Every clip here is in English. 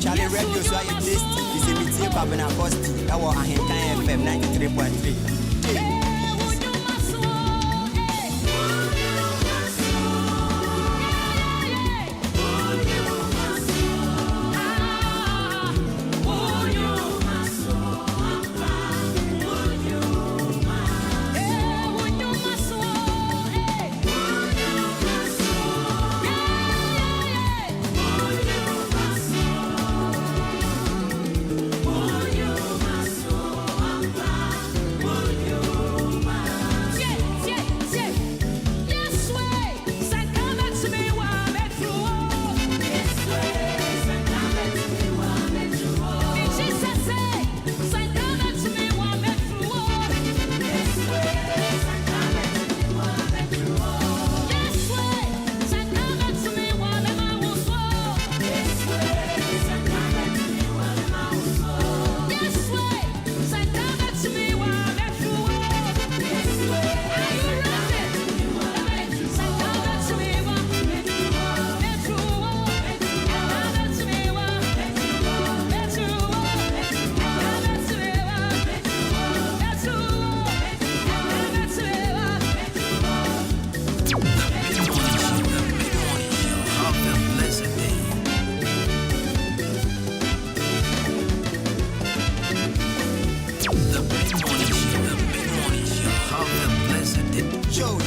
Charlie Radio, so I taste visibility of Costi. That was Ahenkan FM 93.3.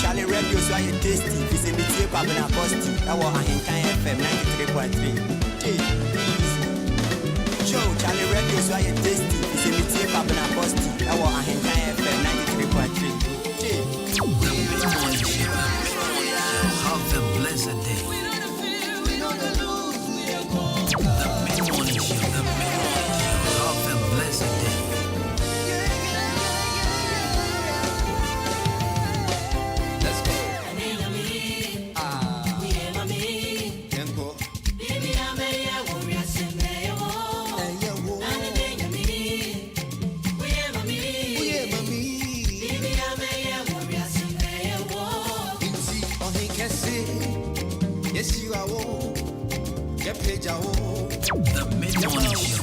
Charlie Radio, so I taste visibility of Costi. That was Ahenkan FM 93.3. Joe, Charlie Radio, so I taste visibility of Costi. That was Ahenkan FM 93.3. Have a blessed day. The mid-morning show. Have a blessed day.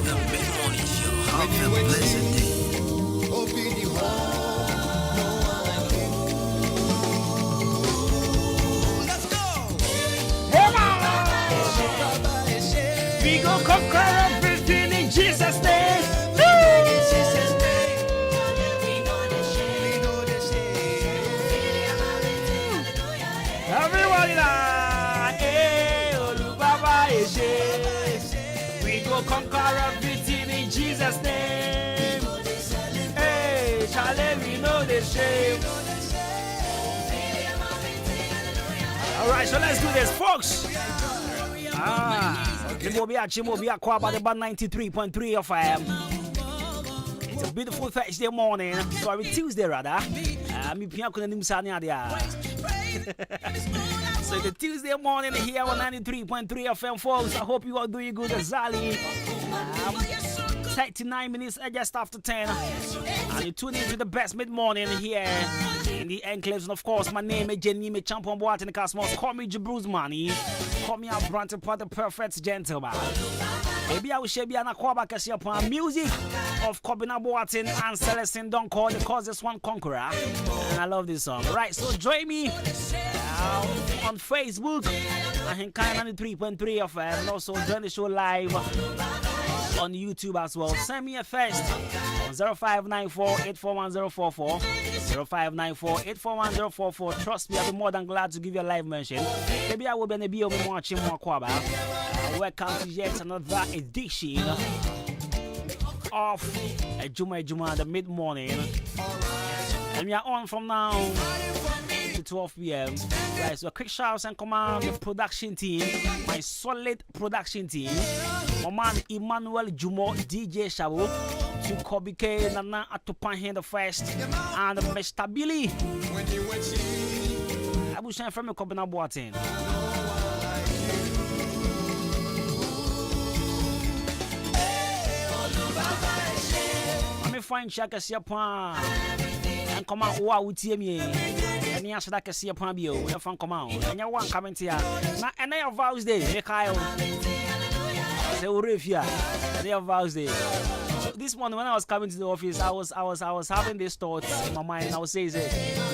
The mid-morning show. Have a blessed day. Let's go. We go conquer everything in Jesus' name. Everybody we go conquer everything in Jesus' name. Hey, Charlie, we know the shame. Alright, so let's do this, folks. Chimobia Kwaba, the band 93.3 FM. It's a beautiful Thursday morning. Sorry, Tuesday rather. So the Tuesday morning here on 93.3 FM, folks. I hope you are doing good, Zali. 39 minutes just after 10. And you tune into the best mid-morning here in the enclaves. And of course, my name is Jenny, me champion boat in the cosmos. Call me Jabruz Money. Call me a brand of the perfect gentleman. Maybe I will share an aquaba kasi upon music of Kobina Boatin and Celestine Don't Call because this one conqueror. And I love this song. Right, so join me on Facebook, Ahenkan 93.3 FM, and also join the show live on YouTube as well. Send me a text on 0594-841-044, 0594-841-044. Trust me, I'll be more than glad to give you a live mention. Maybe I will be watching more Kwaba. Welcome to yet another edition of Adwuma, the mid-morning. And we are on from now to 12 p.m. Right, so a quick shout and command the production team, my solid production team. My man Emmanuel Jumo, DJ Shabu, to Kobe K, Nana Atupan the first, and Mr. Billy. I will share from a Kobina Boatin. I'm a fine check as your pan and come out with me. And you answer that I see a pan bio, come out, and you want comment here. Now, and I vows day, Mikhail. Say Urefia. They have vows there. So this morning when I was coming to the office, I was having this thought in my mind. I was saying,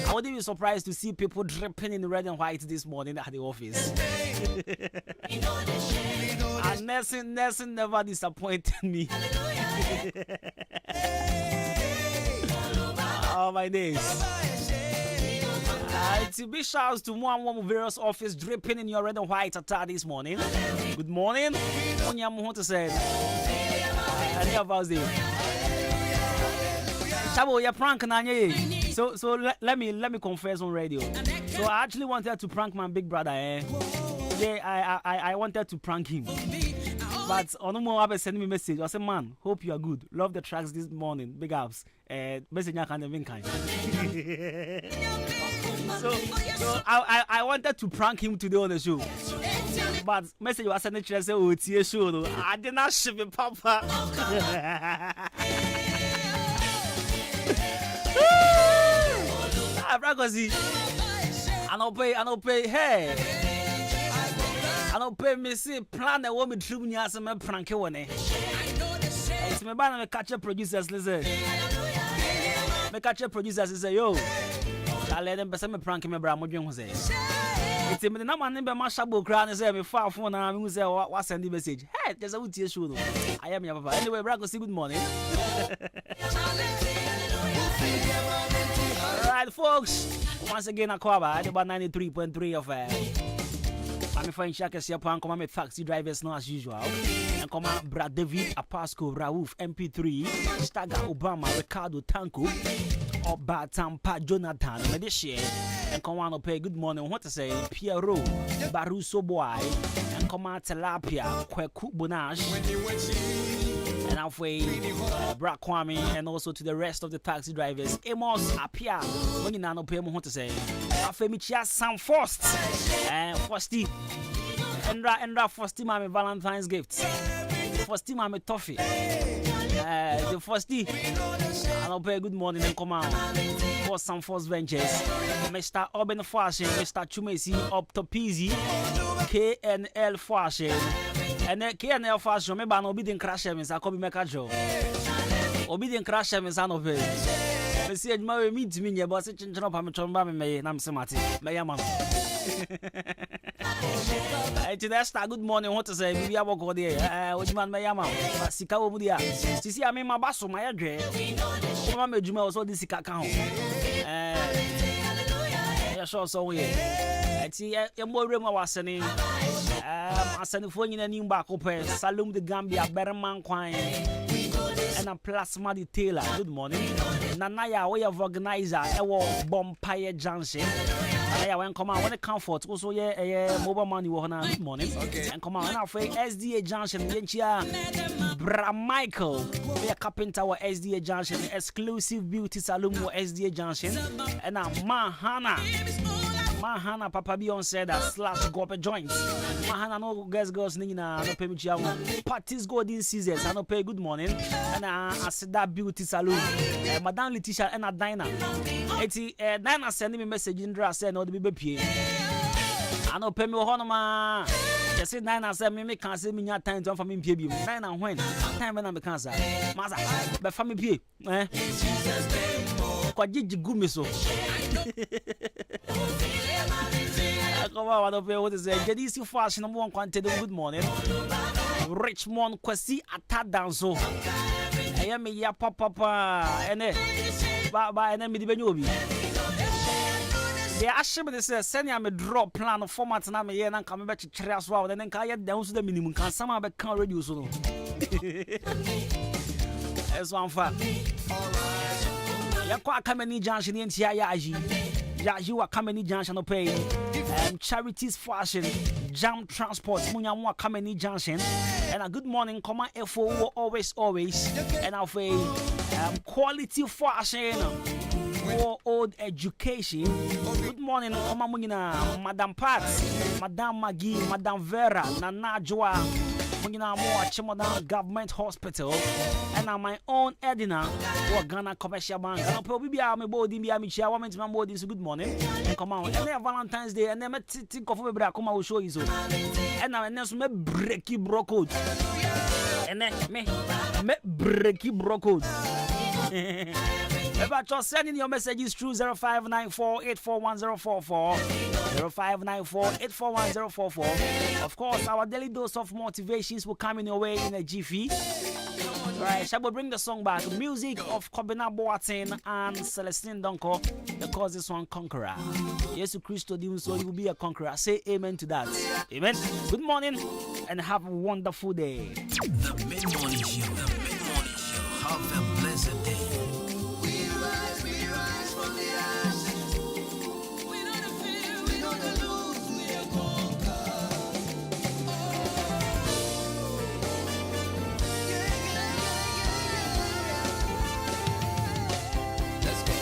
I wouldn't be surprised to see people dripping in red and white this morning at the office. And nursing never disappointed me. Oh my days. To big shouts to one various office dripping in your red and white attire this morning. Good morning. Want to say? Any of us there? Chabo, you're pranking Nanye. So let me confess on radio. So I actually wanted to prank my big brother. Yeah, I wanted to prank him. But on more send me a message. I said, man, hope you are good. Love the tracks this morning. Big ups. Message I can't even kind. So I wanted to prank him today on the show. But message was sent to say, oh, it's a show. No. I did not ship it, Papa. I don't pay. Hey. I don't pay me see plan that woman true me as a prank one. It's me ban me catch producers listen. Me catch producers say yo. I let them person me prank me bra mo dwen ho say. It's me na man be ma shabo kra ne say me fa phone na me say what send the message. Hey, just a utie show no. I am your papa. Anyway, bra go see good morning. Alright folks, once again Akwaba at about 93.3 of I'm fine Shaka Siapan, come with taxi drivers now as usual. And come on, Brad David, Apasco, Raouf, MP3, Staga Obama, Ricardo Tanko, Oba Tampa, Jonathan, Medici, and come on, pay good morning. What to say? Piero, Baruso Boy, and come on, Tilapia, Kweku Bonage. And halfway, Brad Kwame, and also to the rest of the taxi drivers. Amos, Apia, when you know, pay what to say. Afemichia Sam First, and Frosty. Endra Frosty Mame Valentine's gifts. Frosty Mame Toffee. The Frosty. I'll pay good morning and come out for some First Ventures. Mr. Urban Fashion, Mr. Chumesi Optopeasy, KNL Fashion. And then KNL Fashion, maybe an obedient crash means I come make a job. Obedient crash means I know. I said, my meet me, your boss, it's up. I'm trying to make a Samati. My man. That's a good morning. What to say? Maybe I walk over there. Which man, my yama? Sika Mudia. See, I mean, my bass on my address. I'm a Juma also this Sika count. Yeah, sure, so yeah. I see a more room I was sending. I sent for you a new back open. Salum the Gambia, better man, quine. And a plasma detailer. Good morning. Nanaya, way of organizer, Bompire Johnson. I went come on when the comfort also mobile money good morning. Okay. And come on now for SDA Junction, Bra Michael, we are carpenter or SDA Junction, exclusive beauty salon or SDA Junction, and Mahana Papa Beyond said that / Gope joints. Mahana no girls nina no pay me parties golden seasons. I no pay good morning. And I said that beauty salon. Madame Letitia and a diner. Diner sending me message in dress said no the baby. I no pay me honor. Just say Diner said me can't say me time to for me pay. Diner when time when I'm cancer. Masa but for me pay. Kwa jiji gumi so. Come on, I don't know what to say. JDC Fashion number one quantity. Good morning. Richmond Kwesi Atadanso. I am ya papa and me the Benubi. They actually they say send me a drop plan of format na me here and come back to Trias wow. Then can get down to the minimum. Can somehow be can reduce no. That's one fact. Ya kwa Kameni Junction in Tiayaji. You are Kameni Junction pay. Charities Fashion, Jam Transport, Munyamwa Kameni Junction, and a good morning, Command FO always, and of a quality fashion for old education. Good morning, Command Munina, Madam Pat, Madam Maggie, Madam Vera, Nana Joa, Pungina more Chimodan Government Hospital, and on my own Edina, or Ghana Commercial Bank. And I'll probably be my body, be a Michelle, woman to my body. So good morning. And come on, and then Valentine's Day, and then I think of a come I will show you so. And I never me breaky broke. And then me breaky broke. About just sending your messages through 0594841044, 0594841044. Of course, our daily dose of motivations will come in your way in a jiffy. Right, shall we bring the song back? Music of Kobina Boateng and Celestine Donko. Because this one conqueror. Yes, Christo, so you will be a conqueror. Say amen to that. Amen. Good morning and have a wonderful day. The mid-morning show. The mid-morning show. Have a blessed day. We rise from the ashes. We know the fear, we know the lose, we are conquered. Let's go.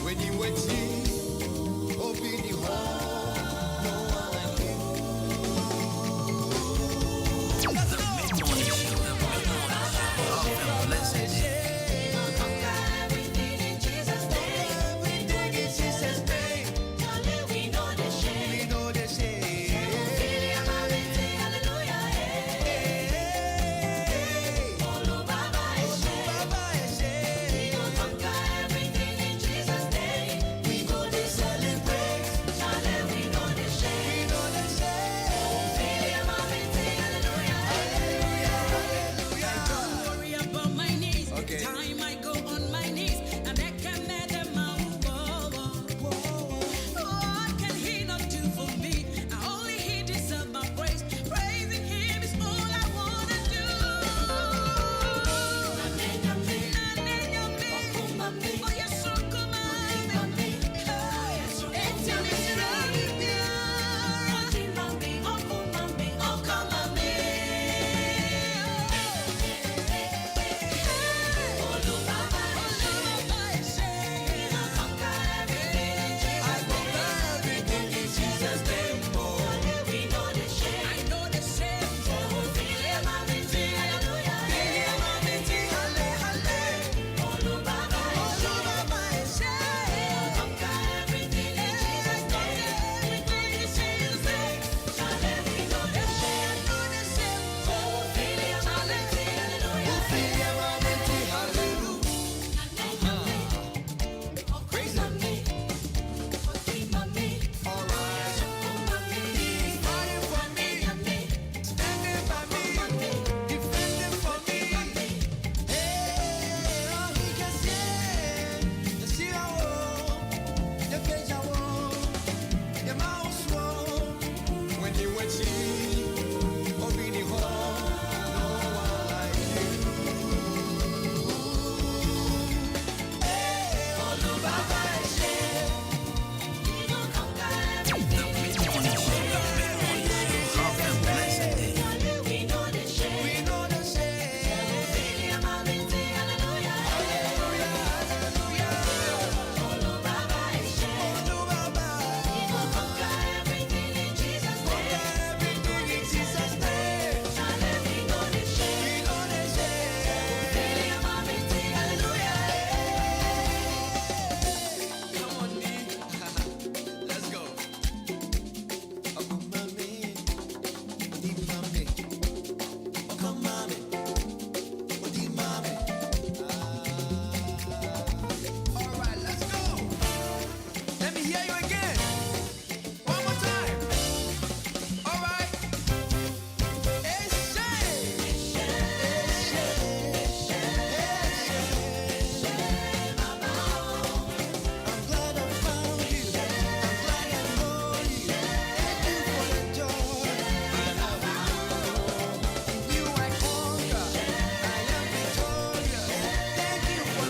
When you went in, open your heart, no one like you. The mid-morning show, the mid-morning show. Have a blessed day. Everything in Jesus' name. Everything in Jesus' name. We know the shame. We know the shame. Hallelujah. Olu Baba is shame. We don't conquer everything in Jesus' name. We go to celebrate.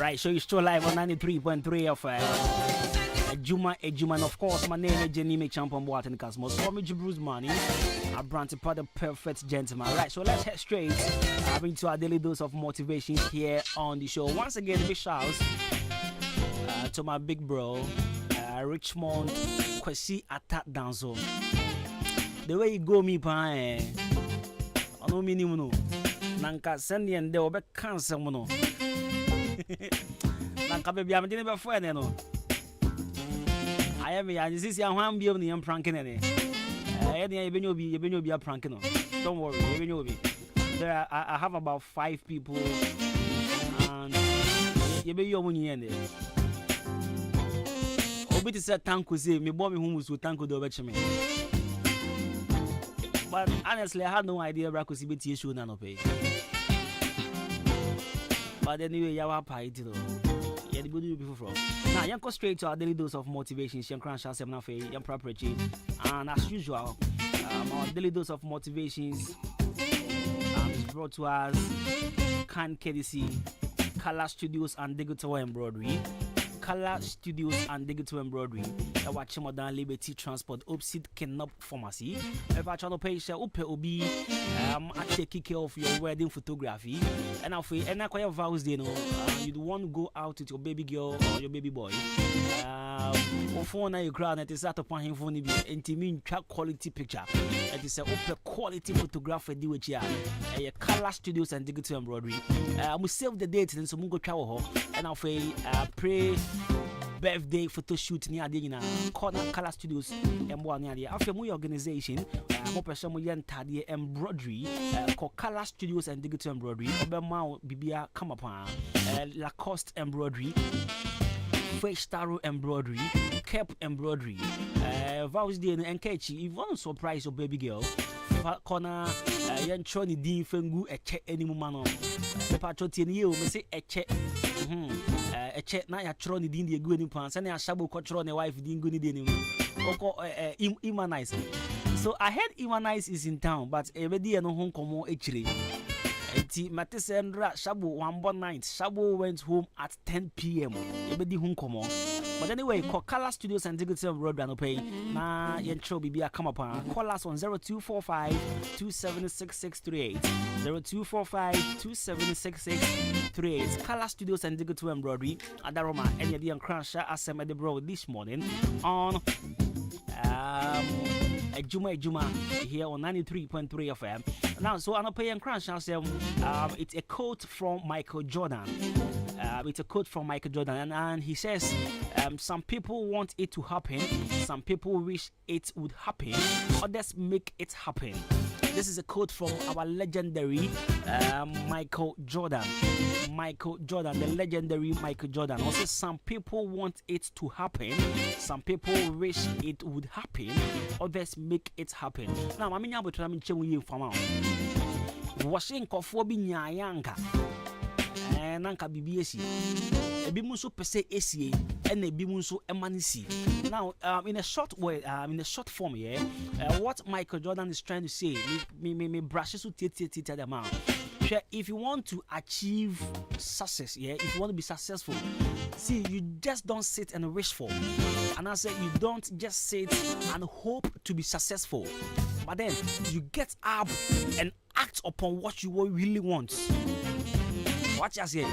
Right, so you're still live on 93.3 of Adwuma, and of course, my name is Jenny Champion Boat in the Cosmos. Call me Bruce Money. I brand the perfect gentleman. Right, so let's head straight into our daily dose of motivation here on the show. Once again, big shouts to my big bro, Richmond Kwesi Attack Danzo. The way you go, me, pa, I know minimum. Nanka send and they will be cancer. Nanka baby, I'm doing it for you, no. I am a this young one be on the pranking any. You be a pranking. Don't worry, you be. There I have about 5 people, and you be your money in there. Obi to say thank you, say me boy me who was thank you do me. But honestly, I had no idea about could be issue na no pay. But anyway, you have paid it though. Yeah, the good you before from. Now, you go straight to our daily dose of motivation. You crash out 7 of a property, and as usual, our daily dose of motivations is brought to us Can KDC, Color Studios and Digital Embroidery. Color Studios and Digital Embroidery. I watch Modern Liberty Transport, Opposite Kenop Pharmacy. If I try to pay share, Obi, I take care of your wedding photography. And if you and I quite vows, you know, you want to go out with your baby girl or your baby boy. Or phone you crowd and it's out upon him for intimate track quality picture. It is a open quality photographer do it here. Color Studios and Digital Embroidery. We save the date and so we go travel and I'll pray birthday photo shoot near the corner Color Studios and one near the after my organization. More person we enter embroidery called Color Studios and Digital Embroidery. Obama Bibia come upon Lacoste embroidery. Fresh Taro embroidery, Cape embroidery, vows day and catchy. If you want to surprise your baby girl, corner, young Choni Dean Fengu, a check any man. The patriotin you may say a check. A check now, a Troni Dean the good pants, and a shabu control a wife didn't go need Imanize. So I heard Imanize is in town, but every no home come actually. Matisendra Shabu 1 night. Shabu went home at 10 p.m. Everybody home come on. But anyway, call Color Studios and Digital Road and pay. Na yentro bibia come upon. Call us on 0245 276638. 0245 276638. Color Studios and Digital Embroidery. Adaroma and Yadian Crasher Assem at the Bro this morning on Adwuma here on 93.3 FM. Now, so I'm paying crash. It's a quote from Michael Jordan. It's a quote from Michael Jordan, and he says, "Some people want it to happen. Some people wish it would happen. Others make it happen." This is a quote from our legendary Michael Jordan. Michael Jordan, the legendary Michael Jordan. Also, some people want it to happen. Some people wish it would happen. Others make it happen. Now, I'm going to tell you from now. Washing coffee be nyanka. Nanka BBS. Ebi munso pese ACA and ebi munso emanisi. Now, in a short way, in a short form, yeah, what Michael Jordan is trying to say, me brushes to tete them out. If you want to achieve success, yeah, if you want to be successful, see, you just don't sit and wish for. And I said, you don't just sit and hope to be successful, but then you get up and act upon what you really want. What you say?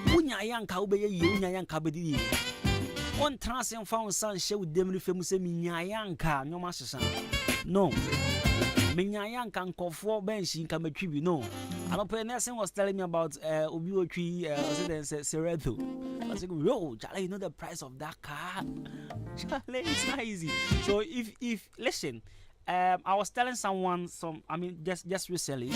Unya yanka ubeye ye, unya yanka bedi. On trans and found son share with them famous minya yanka no master. No. Minya yanka nkofo bench in Kametribi. No. And Open Nelson was telling me about Obi Seredo. I was like, yo, Charlie, you know the price of that car? Charlie, it's not easy. So if listen, I was telling someone just recently.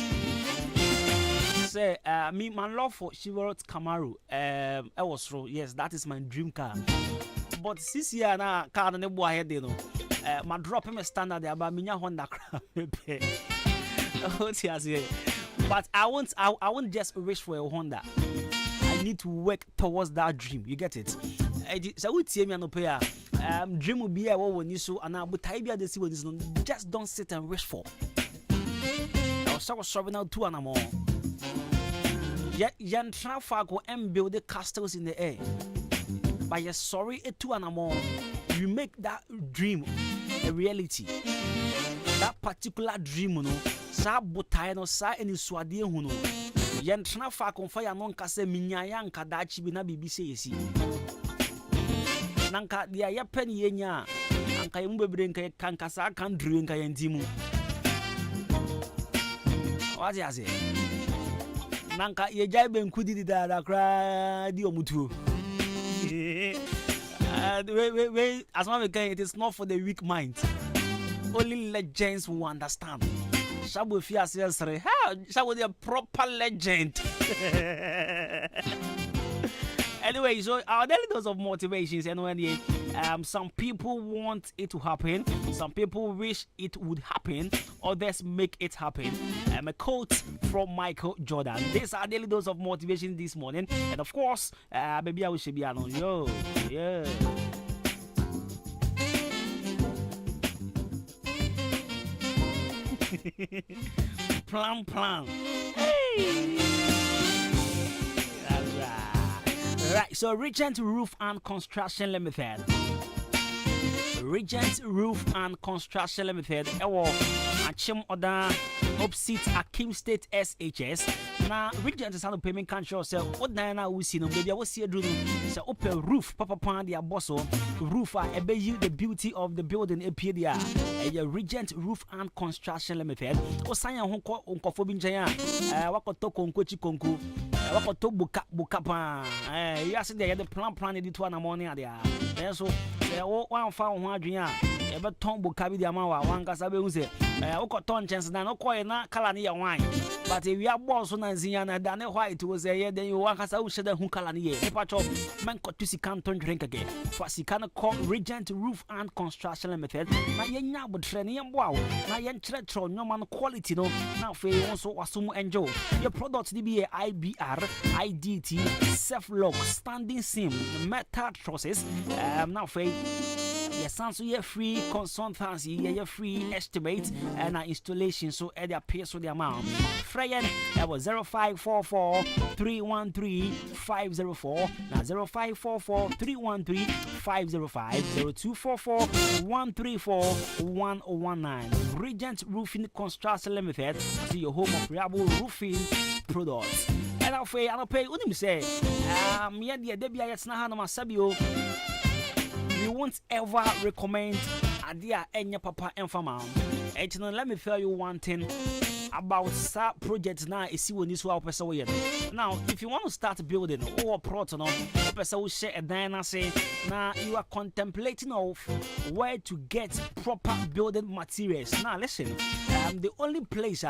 Say me my love for Chevrolet Camaro I was true. Yes, that is my dream car. But this year na car na boy head you know. My drop him a standard there about me Honda crap. But I won't just wish for a Honda. I need to work towards that dream. You get it? So we tell me no pay. Dream will be a what you so and I but I be see what is just don't sit and wish for. I was sorry now 2 and more. Yan traffic and build the castles in the air. But you're sorry, it too animal. You make that dream a reality. That particular dream, no, sa botai no sa eni suade hu no. Yan traffic on fire non kase minyaya nka dachi bi na bibi se yesi. Nanka dia ya penny yenya anka yemu bebre nka kanka sa kan dream nka yandimu. What you say? Nanka ye jai ben kudi da kra di omutu. Wait, as one again, it is not for the weak mind. Only legends will understand. Shabu Fia says, Shabu be a proper legend. Anyway, so our daily dose of motivations, and when some people want it to happen, some people wish it would happen, others make it happen. A quote from Michael Jordan. This is our daily dose of motivation this morning, and of course, baby, I wish you be on yo, yeah. Plan. Hey. Right, so Regent Roof and Construction Limited. Regent Roof and Construction Limited. Ewo achim oda opposite Akim State SHS. Na Regent is on payment can show say what na we see no baby we see do say open roof papa pan dia bosso roof ebe you the beauty of the building appear there. Regent Roof and Construction Limited. Osanya ho nkofo bi nchen a wakoto konkochi konko wakoto buka pa you see there the plan dey to na morning there. So one fa ho adwen a ebe ton buka bi dia ma wa wan kasa be hu say wakoto nchen na no koy na kala ne ye wine but we are boss na nzinya na da ne white was there then you wan kasa wo sheda hu kala ne ye pacho man kotu sikanton drink again for sikana call Regent Roof and Construction Limited na yenya botre ne yembo awo na yen kyerɛkyerɛ nyoma no quality no na fe wonso wasomu enjoy your product dey be IBR IDT self lock standing seam metal trusses na fe yes, so you free consultancy, you free estimate and installation. So at their pace with the amount. Freyen, that was 0544 313 504. Now 0544 313 505 0244 134 119. Regent Roofing Construction Limited. See your home of reliable roofing products. And I'll pay. What do you say? Yeah, Debbie, it's not how Sabio. We won't ever recommend Adia Enya Papa Enfama. And let me tell you one thing about start projects now. Is see when this will person. Now, if you want to start building or proton, a person will share a dynasty. Now you are contemplating of where to get proper building materials. Now listen, the only place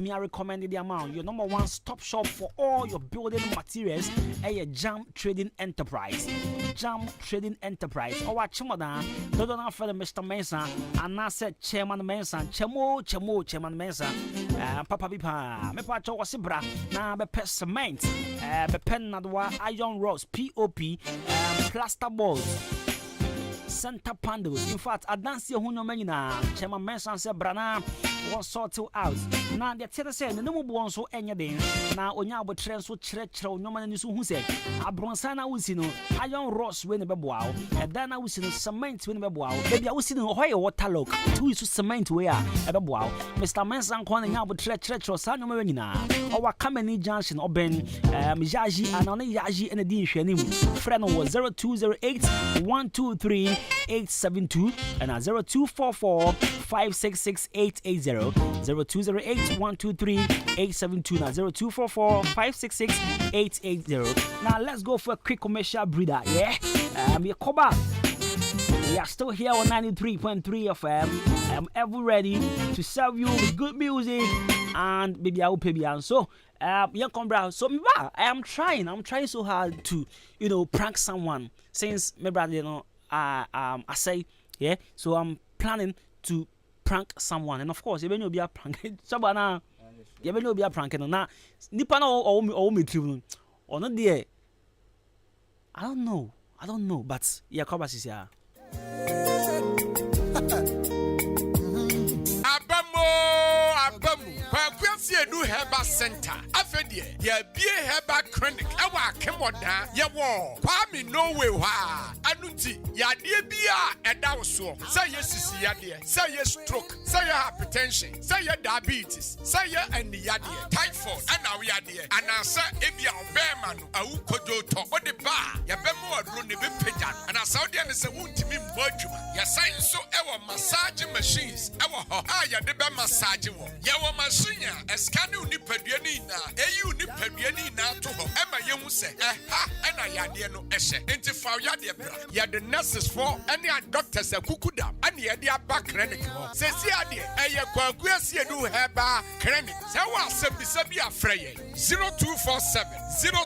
me I recommended the amount. Your number one stop shop for all your building materials a Jam Trading Enterprise. Jam Trading Enterprise. Or what Chimoda, don't know for the Mr. Mesa, and I said Chairman Mesa, Chairman Mesa, Papa Bipa, Mepacho Wasibra, now the pest cement, the pen nadwa iron rods, POP, plaster balls. Center panels. In fact, I dance your huno menina. Chairman Mesa said Brana was sort out. Now the theater said the no one so any day. Now onya but trend so church no man who said a bronsana usino iron rods when a bebow and then I was in cement when a bebow. Baby I was in a higher water lock. Two is cement where a bebow. Mr. Mesa calling out but church or San Marina. Our Kameni Junction or Ben Yaji and on Yaji and a dish. Friend was 0208 123 872 and 0244 566 880 0208 123 872 now 0244 566 880. Now let's go for a quick commercial breather. Yeah, we are still here on 93.3 FM. I am ever ready to serve you with good music and baby I will pay you. So young comrade, so I am trying so hard to prank someone since my brother I say yeah, so I'm planning to prank someone, and of course you will be a prank sabana you will be a prank na nipa na o me tribu or not there. I don't know but yeah cover sis ya abamu kwa kwesi edu Herbal Center. Afedie, ye be Herbal Clinic. Ewa kemoda, ye wo. Kwame no way wa. Anuti, ya die bia eda so. Say yes sisi ya die. Say yes stroke. Say yes hypertension. Say yes diabetes. Say yes and yadie. Typhoid. Ana we yadie. Ana say ebia obema no. Awu kojo to. Ode ba. Ya bemo adro ne be pejan. Ana Saudi and say wuntimi mbodwuma. Ya science so ewa massage machines. Ewa ho. Ya de be massage wo. Ya wo machine eskani unipadua ni na. Eyi unipadua ni na to ho. Ema yehu se. Ha ana yadie no ehye. Enti fa yadie bra. Ya the nurses for any doctors akukuda. Ani yadie aba clinic ho. Se si adie eye kwaku asie du heba clinic. Se wa sebisabi afreye 0247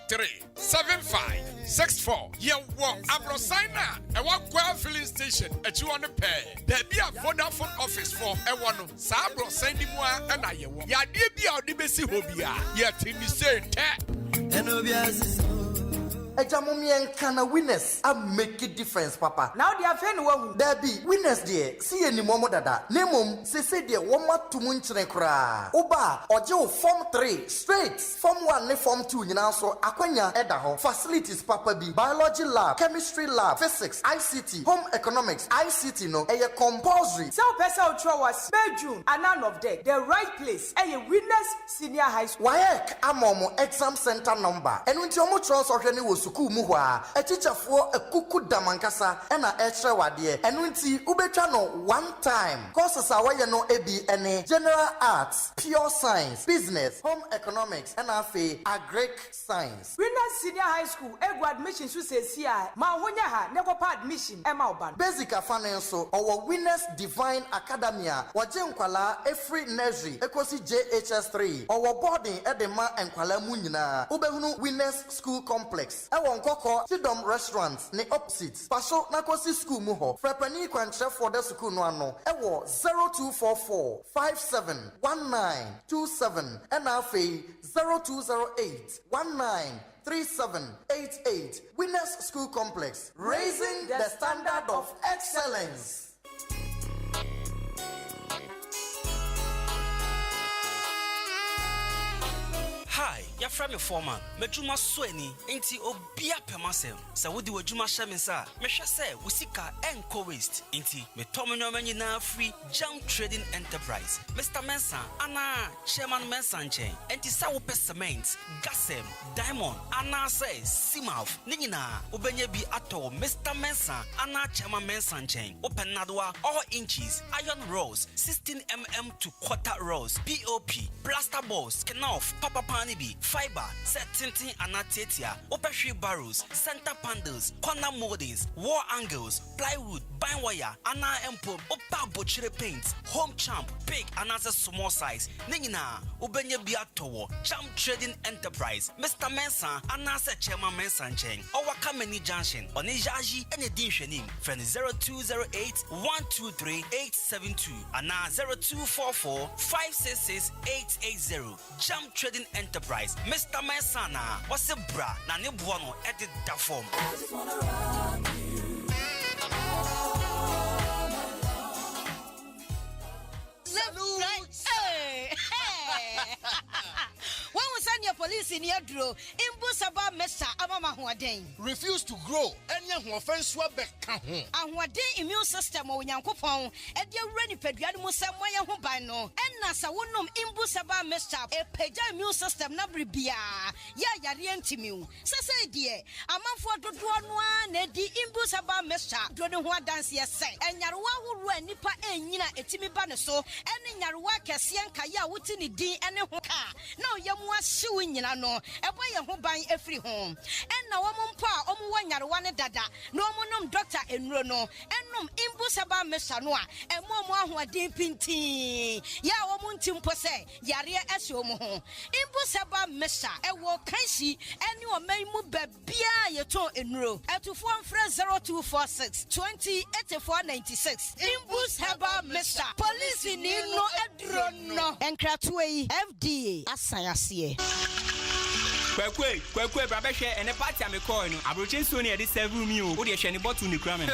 03 7564. Ye wo Abrosina e wa kwa filling station echi won pay. There be a Vodafone office for e wono. Sa Abrosina mu a na ye wo. Ya de bia odi besi hobia. Ye timi say te. Ahenkan winners a make a difference, Papa. Now they are friend one. There be winners there. See any momo dada. Nemum say there one more to munchine kra. Oba ojo form 3 straight. Form 1 ne form 2 nyina so akwanya edaho. Facilities Papa B. Biology lab, chemistry lab, physics, ICT, home economics, ICT no. Eye compulsory. So person ultra was June and none of them. The right place. A winners senior high school. Wayek amomo exam center number. And when you trans or any was suku muwa. A teacher for a kuku damankasa and a extra wadie. And when see ubetcha no one time. Courses are why no ABNA, general arts, pure science, business, home economics, and agric science. Winners senior high school. Ego admission to say CI. Ma wonya ha never part admission. Emma Oban. Basic finance our winners divine academia. Wajem kwala every nursery. Ekosi JHS3. Our boarding edema and kwala munyina. Ubehunu winners school complex. Ewon koko Sidom restaurants ne opposites. Paso nakosi school muho. Frepani kwanche for the school no ano. Ewo 0244 571927 and afe 0208 193788. Winners School Complex, raising the standard of excellence. Hi, you're from your former. Mejuma Sweni, ain't you obia pemasem? So, would you a Juma Shamisa? Mesha say, Wusika and Co Waste, ain't he? Me Tomino Manina free jump trading enterprise. Mr. Mensa, Anna, Chairman Mensan chain, and Tisawo Cement, Gasem, Diamond, Anna says, Simouth, Nina, Ubenya be ato, Mr. Mensa, Anna Chairman Mensan chain, Open Nadwa, all inches, iron rolls, 16 to quarter rolls, POP, plaster balls, Kenoff, Papa Panibi, fiber, set tinting anatetia, opera barrels, center panels, corner moldings, wall angles, plywood, bind wire, ana empo, opa butchery paints, home champ, big and as a small size, Nina, Ubenya Biatowo, Champ Trading Enterprise, Mr. Mensa, Anasa Chairman Mensan Cheng, our Kameni Junction, on Ijaji and Editioning, friend 0208 123 872, and 0244 566 880, Champ Trading Enterprise, Mr. Mensana, what's a bra, Nani Buono, edit that form. When we send your police in your draw, Imbusaba Mesa Amama Huadeng. Refuse to grow any offense back. And what day immune system or Yankopon, and your ready pediatric Samoya Hubano, and Nasa Wunum Imbusaba Mesa, a peja immune system Nabribia, Ya Yarientimu. Sasa dear, a man for the one, Eddie Imbusaba Mesa, Dronua dance yes, and Yarwa who ran Nipa and Yina Etimi Banaso, and in Yarwa Cassian Kaya Wutini D and Hoka. No, Yamwa suing in no, a boy who buy every home. And now one pa, one dada, no monum doctor and Rono, and num Imbusaba Mesanoa, and more who are deep in tea. Ya womuntim pose, Yaria Esomo. Imbusaba Mesa, a walk Kanshi, and you may move Bia Yato in row, at to form 0246 208496. Imbusaba Mesa, police in no Edrono, and Kratway FDA. Asayasiye. Kwekwe, babeshe, and a party I'm a coin. Abrochin Sony at this 7 meal. What you shany bottle in the cramming?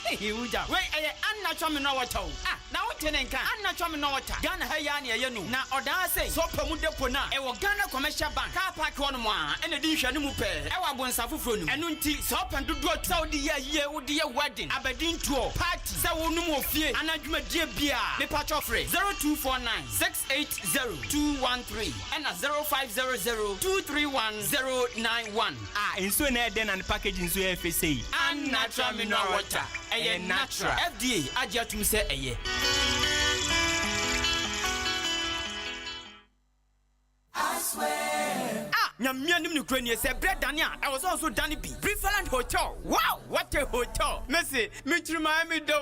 Uja. Wait, unnatural mineral water. Ah, now tenenka. Unnatural mineral water. Ghana hayani yenu. Na oda say so pamude pona. E wo Ghana commercial bank. Car park one mo. Ene di hwanu mu pe. E wa bonsa fufuro nu. Enu nti so pendodo Saudi ye wo de wedding. Abedin tour. Party. Say wo nu mo fie. Anadwuma die bia. Me patch free. 0249 680 213 and 0500 231091. Ah, inso na den and package inso FSA. And natural mineral water. Eye natural. FDA agya tum say eye. I swear. Nyamianim no krani say bread Dania. I was also Danny B. Preferland Hotel. Wow, what a hotel. Messi, Mitrima me do.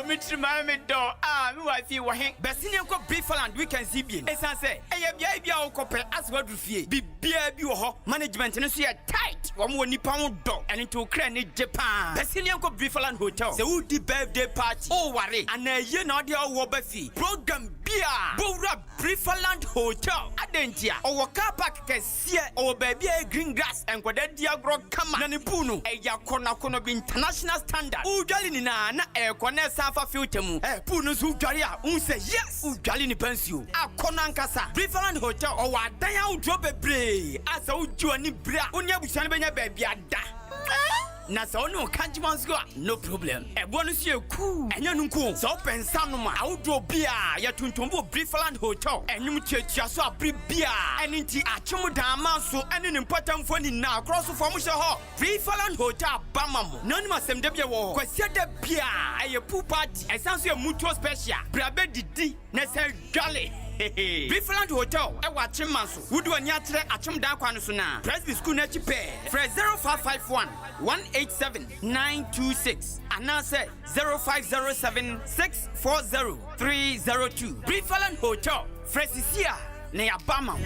Mitrima me do. Ah, me wife wa hen. Besini ko Preferland weekend CB. Esan say, eye bia o kopel as what do fie. Bibia bi wo ho. Management no so tight. Wo mo nipa mo do. Eni to kra ni Japan. Besini ko Preferland Hotel. Say who di birthday party. Oh worry. And ye na de wo ba fi. Program bia. Bowra Preferland Hotel. Adentia. O car park kesi or baby green grass and kwada diagro kama na nipu no eya kono bi international standard udwali ni na kona safa filter mu pu no so udwali a say yes udwali ni pensio akono ankasa Preferland Hotel o wa dan ya udwo bebre asa udwo ni bra onya busuan benya baby ada na so no kanjiman's go no problem e bonus ye cool enya nunku so pensa no ma awdo bia ya tuntumbo Preferland Hotel enyum chiachia so abri bia eninti achemu dan man so ene ne mpatamfo ni na cross form hye ho Preferland Hotel bamamo nani masem de bia wo kwasia de bia eye pool party esanso ye mutual special brabe didi na se dwale Preferland Hotel e wa chimanso wudu anya kire achum dan kwa no so na Presby school na chipe fresh 0551 187 926 and now say 0507 640 302 Preferland Hotel fresh is here na ya bama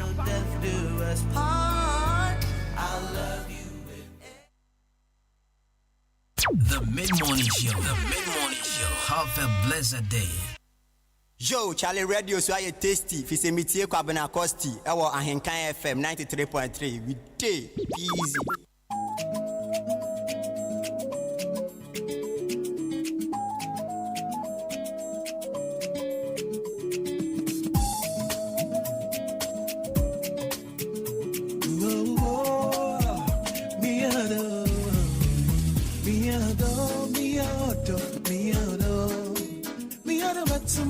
The mid-morning show. Have a blessed day. Yo, Charlie Radio so I tasty. If it's a metie kwabena costi. Ewo Ahenkan FM 93.3. We day easy.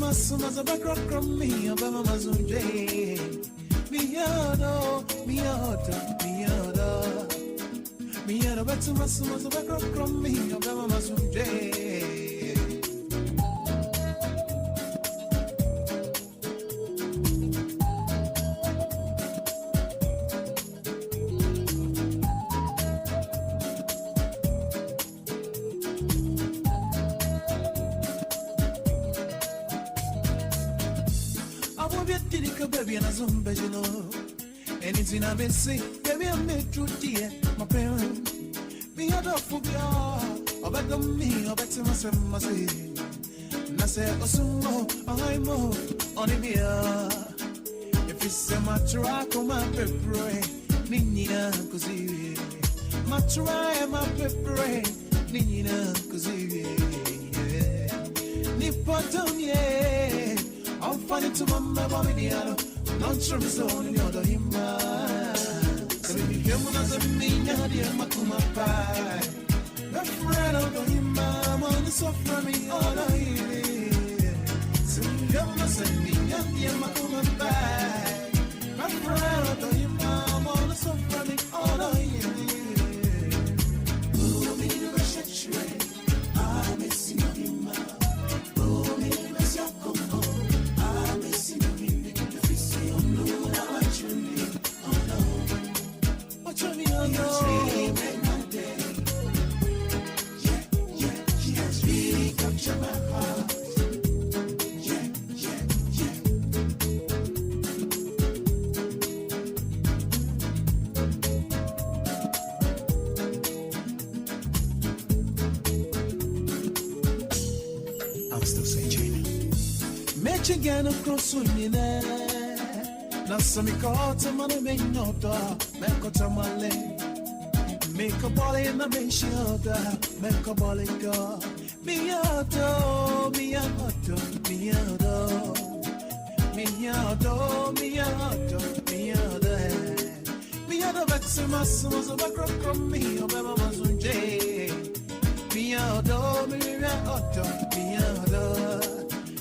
Sumaza background from me, Obama Mazunje. Miado, but Sumaza background from me, Obama Mazunje. Anything I may say, baby, I made true dear, my parents. Me a dog for ya, or better me, or better myself, Nase Osumo, I'm on him here. If it's a matrack or my pepper, Nina, cosy. Matray, my pepper, Nina, cosy. Nipoton, yeah. I'm funny to my mommy, non sure mi sono in yodo himma se mi fiamo na se mi nyadi makuma pai the friend of the himma man so from me all I se mi fiamo na se mi nyadi makuma pai the friend of the himma man so from me all I oh me no shit I miss you himma oh me miss you come I miss you She has really captured my heart. I'm still searching. Michigan across Unina. Nasami kota mane menyota, mekota male. Make a ball in the menshota, make a ball in go. Miado, miado, miado. Miado, miado, miado. Miado Maximus was a background from me, Obama Mazunje. Miado, miado, miado.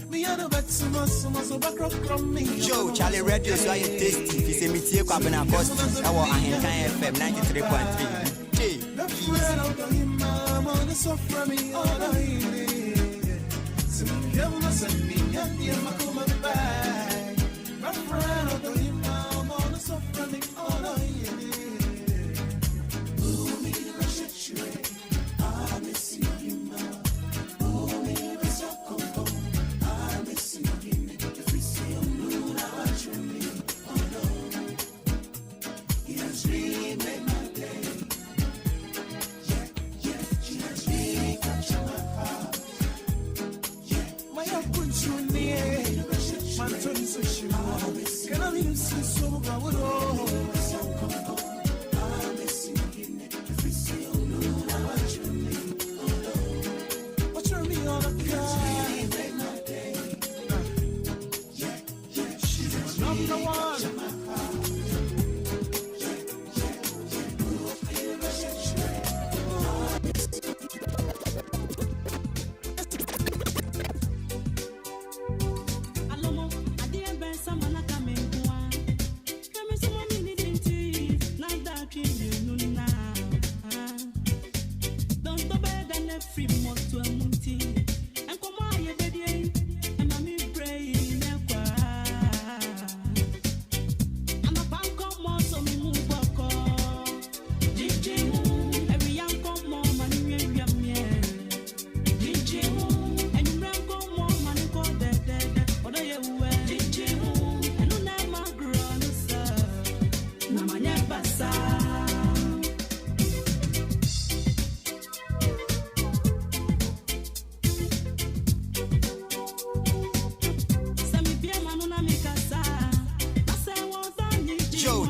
Miado Maximus was a background from me. Yo, Charlie Radio, so I tasty. If you say me, Kwabena Costi, our Ahenkan FM 93.3. Hey, the friend of the imam on the sofa, me all I need. So you must be at the Makuma bag. My friend of the imam on the sofa, me all I need. Oh, me, the shit, I miss you, imam. Oh, me, the sock, I miss you, if we see you, no, I actually, oh no. He has really made my day.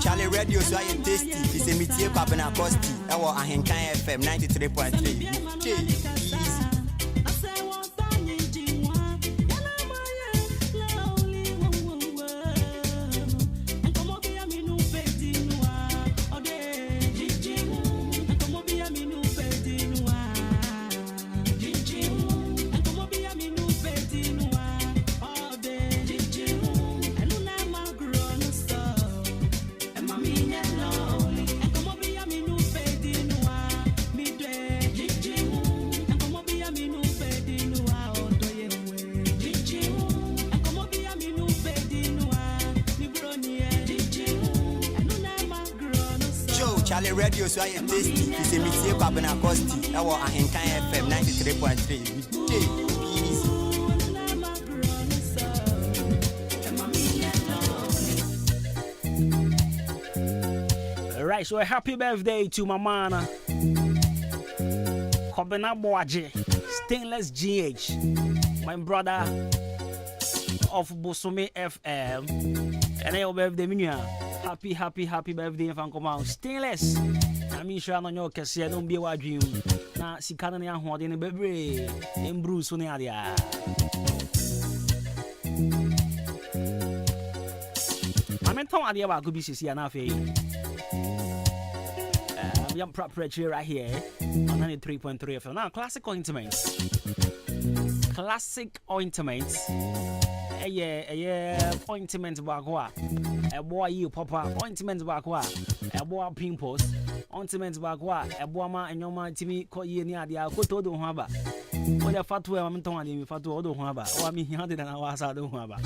Charlie Radio, so I tasty. If you say me, Kwabena Costi, our Ahenkan FM 93.3. Hey, Charlie Radio, so I tasty. If you say me, Kwabena Costi, our Ahenkan FM 93.3. Hey, Right, so a happy birthday to my man, Kwabena Boaje, Stainless GH, my brother of Bosome FM, and your birthday, Minya. Happy birthday, if I'm come out. Stainless. I mean, sure, I'm not your don't be a dream. Now, see, can't you hold in a baby? In Bruce, on the area. I'm in town idea about good business here now. I'm proper right here on 93.3 FM. Now, classic ointments. Classic ointments. Ointment bagwa. A boy you papa. Ointment bagwa. A boy pimples. Ointment bagwa. A boy ma and your man Timmy call you near the Alcoto do haba. When you're fat to I'm telling you, fat to do haba. Or I mean, 100 and hours I don't haba.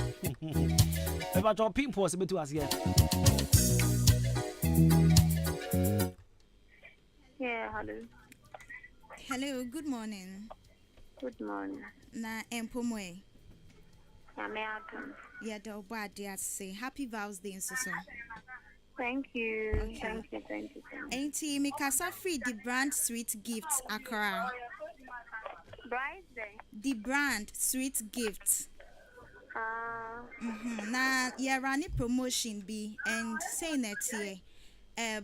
About your pimples, a bit to us yet. Yeah, hello. Hello, good morning. Good morning. Na empomwe. American. Yeah, the bad say happy Vows Day in so. Thank you. Okay. Thank you. Auntie Mikasa free the brand sweet gifts Accra. Bride Day. The brand sweet gifts. Na yeah running promotion be and saying that here.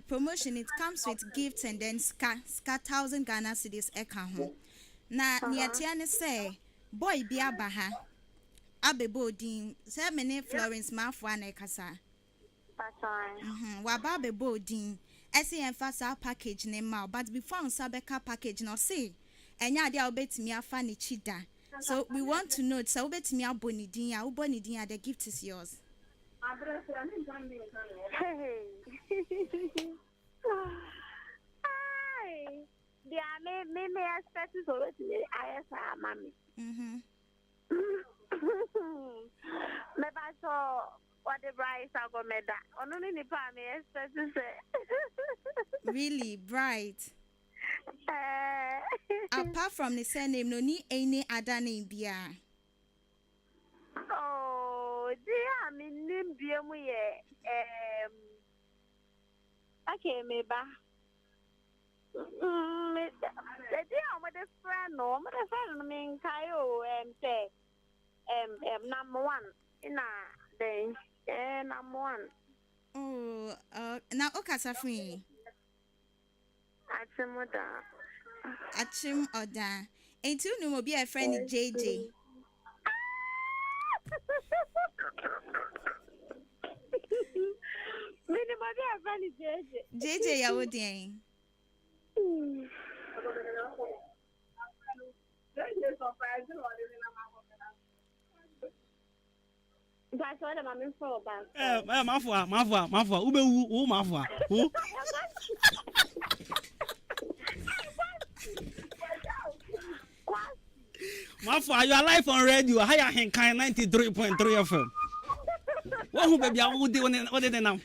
Promotion it comes with gifts and then ska 1,000 Ghana cedis eka ho. Na niatia ne say boy bi abaha. Abebo din. Say me ne Florence Mafo na kasa. Wa ba abebo din. Ese emphasize package ne ma but before on sabeka package no say enya ade a obetimi afa ne chida. So we want to know so obetimi aboni din ya uboni din ya the gift is yours. Dia me expect so obetimi ayesa mami. Me ba so what the bright I go me that. Only ni pa me expect to say. Really bright. Apart from the surname, no ni any other name bia. Oh, dear, me name bia mu ye. Okay, me ba. Me dear, I'm the friend. No, I'm the friend. Me kayo say number one in a day. Number one. Oh, now okasafri. Achim oda. Ain't you no be a friend JJ? JJ ya wodi. Mafua. Ube u mafua. Mafua, you are live on radio. Ahenkan 93.3 FM. What who baby? What did they now?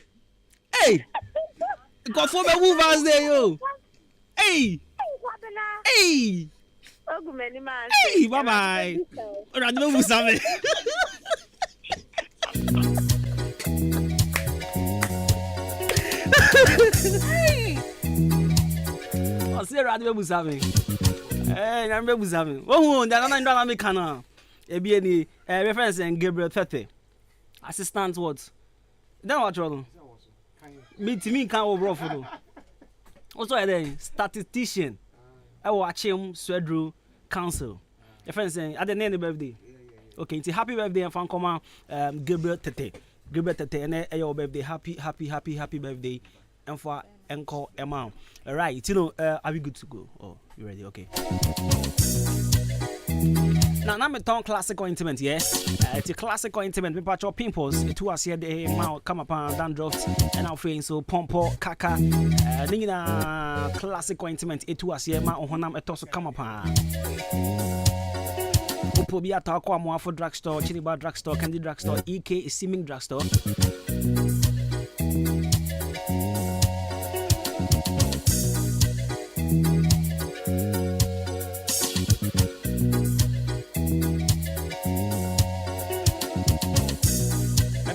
Hey, go for the movers there, yo. Hey. Hey, bye bye. Adwuma Musame. I say Adwuma Musame. Hey, Adwuma Musame. Oh, that na me kana. Ebi any reference and Gabriel 30. Assistant what? Then what trouble? Me can over for do. Also a statistician. I watch him Swedru Council. Your friend saying at the name of birthday. Okay, it's a happy birthday and fan come Gabriel Tete. Gabriel Tete and your birthday. Happy birthday and for encore amount. Alright, you know, are we good to go? Oh, you ready? Okay. Now I'm a ton classical intimate, yeah. It's a classical intimate. We patch your pimples. It was here the mouth come upon dandruff and our friends so pompo kaka. Nina classical intimate. It was here ma honam etoso come upon. Upobia Takwa Moafo drugstore, Chiniba drugstore, Candy drugstore, EK is Seeming drugstore.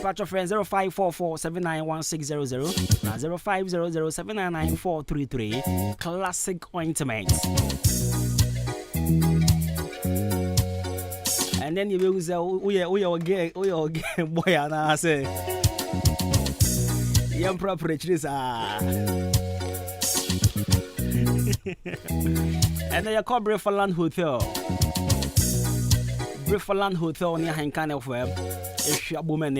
Patch your friends 0544-791600 0500-799-433 classic ointment. And then you will say, we are gay, boy, and I say, young properties are. And then you call Briefland Hotel. Briefland Hotel near Ahenkan of Web. If you are woman,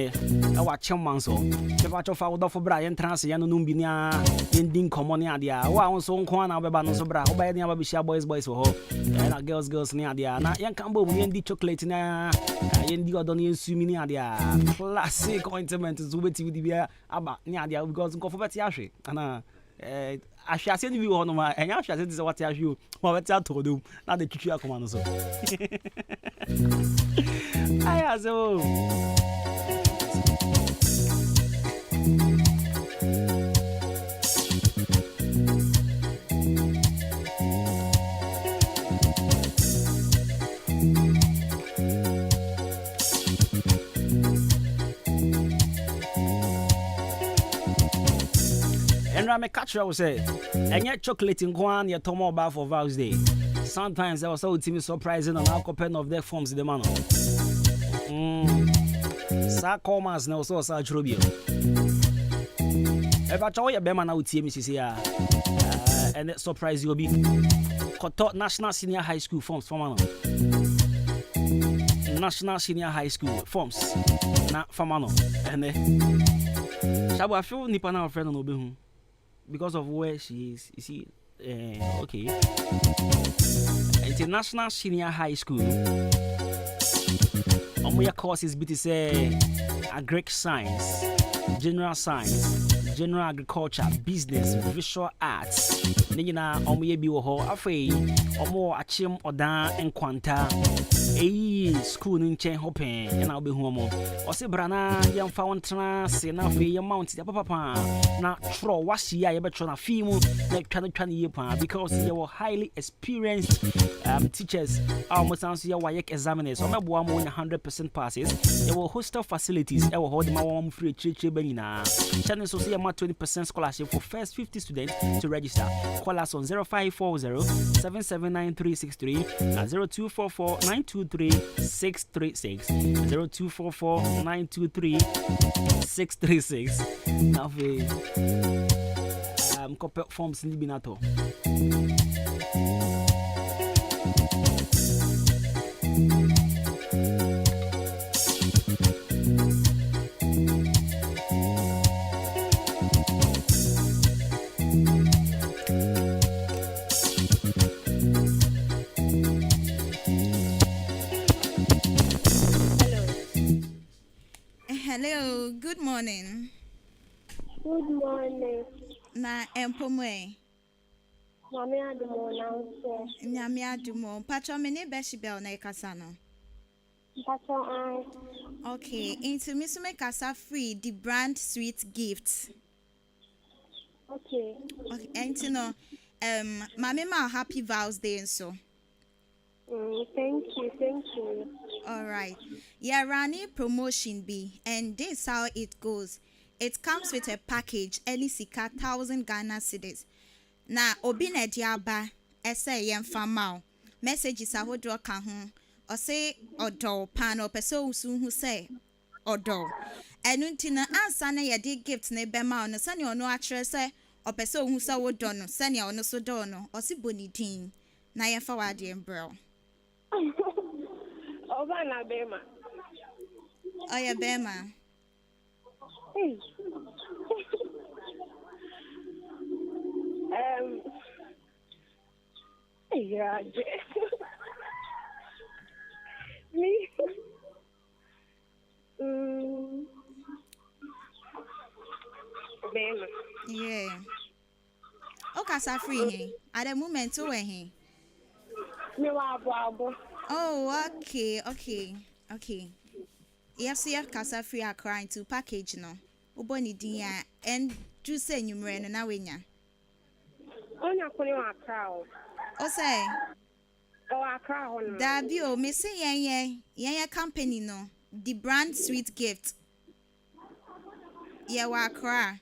I watch your man so. The watch of our for Brian Transi and Numbinia in Ding Commonia. Wow, so one of the Banos of Bra, by the Abisha boys for her. And girls near the young Cambo, and the chocolate in a Indi Odonian Suminia. Classic ointment is with the beer about Nadia because go for Betiashi. And I shall send you on my and I shall say what I you. Well, that's to do. Not the Chichia command so. I also. And I'm a catcher, I will say, and yet chocolate in Guan, your Tomo bar for Val's Day. Sometimes I was so surprising on our pen of their forms in the manner. Sarcomas no so such rubio. If I told you, Bema now, Mrs. and that surprise you'll be. Koto National Senior High School forms famano. National Senior High School forms na famano. Ene. Shabu I feel nipa na friend no be because of where she is. You see, okay. International Senior High School. Omoya courses BT say agric science, general science, general agriculture, business, visual arts. Nina omoye bi wo ho afei omo achim odan enkwanta. School in chain hopping and I'll be home. Or say brana young found trans enough your mount ya papa na tro washi ya better na film like 20 because they were highly experienced teachers almost answer your WAEC examiners or maybe 100% passes. There were hostel facilities I will hold my one free benina channel so see 20% scholarship for first 50 students to register. Call us on 0540 779363 and 0244 923-636 0244-923-636. Now copy forms in Binato. Hello, good morning. Good morning. Na empomwe. Mami Adwuma na nso. Nyame adumo. Pacho me ne Beshibel na ikasa no. Pacho I. Okay, into me so make kasa free the brand sweet gifts. Okay. Okay, and no mami ma happy vows day and so. Thank you. All right. Yeah, running promotion B, and this how it goes. It comes with a package, any sika 1,000 Ghana cedis. Na obi na diaba, ese yem famao. Messages a hodro ka ho. Or say odo pan or peso usu who say odo. Enuntina ansa na ye di gift ne bema no sani ono atre say or peso who sa wodo no sani ono so do no or si bonidin. Na ye fa wade embro. Oba na bema. Oh yeah, bema. Hey. Yeah. Me. Bema. Yeah. Okay, so free here. At the moment, so we here. Me wa abo. Oh, okay. Yes, yeah, casa free are crying to package no. Uboni dia and do say numero no na wenya. Onya kuni wa crowd. O say. O akra ho no. Da bi o me say yen company no. The brand sweet gift. Yeah, wa cry.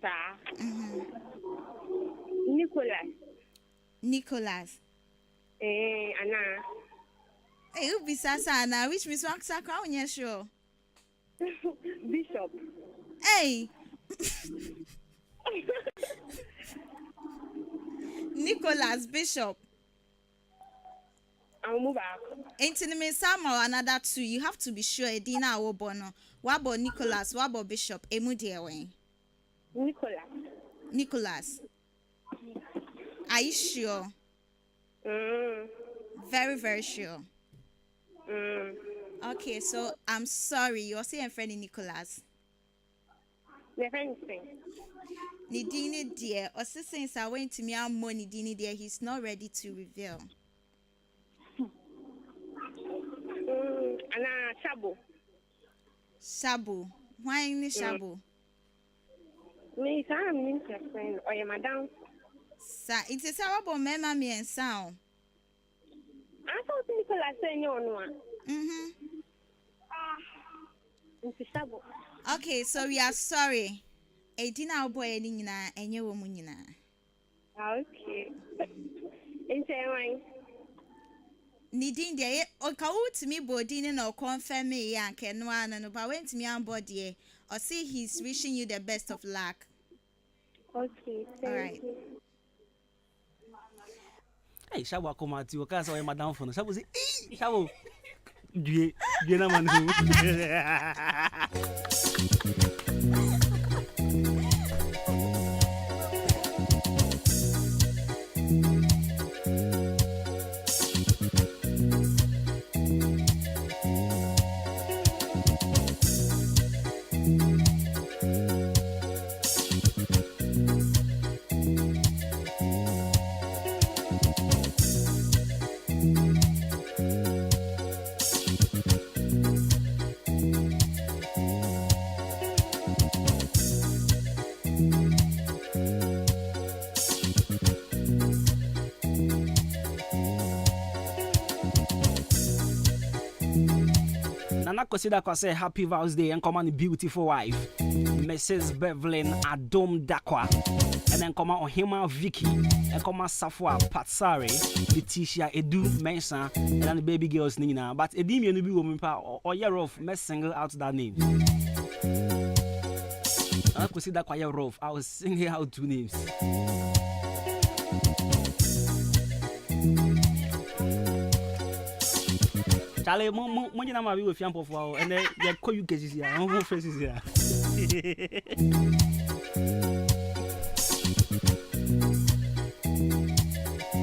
Ta. Nicholas. Anna. Hey, you be sasa na which Miss Wax crown, yes, sure. Bishop. Hey. Nicholas Bishop. I'll move back. Ain't in the some or another two. You have to be sure a dinner or bono. What about Nicholas? What about Bishop? Emudia way. Nicholas. Are you sure? Very, very sure. Okay, so I'm sorry. You're saying friend Nicholas. The friend thing. Nidini dear, or since I went to me our money, Nidini dear, he's not ready to reveal. Anna Shabu. Why in Shabu? Me, I'm interested. Or your madam. Sa, it is our bon mema me and sound. I thought Nicholas saying no one. Okay, so we are sorry. A dinner boy and your woman. Okay. In saying, Nidin de or call to me bodin or confirm me yank and one and about went to me on board ye or see he's wishing you the best of luck. Okay, all right. Hey, Shawa come out to cause I'm madam for no. Shawo say, "Eh, Shawo." Due na man who. Nana consider say happy vows day and come on beautiful wife, Mrs. Bevelyn Adom Dakwa, and then come on Ohima Vicky, and come on Safwa Patsari, Letitia Edu Mensa, and then the baby girls Nina. But Edimi and the woman or year of mess single out that name. I consider quite rough. I was singing out 2 names. Charlie, money na ma be with fiampo for and then you call you cases here. I'm going faces here.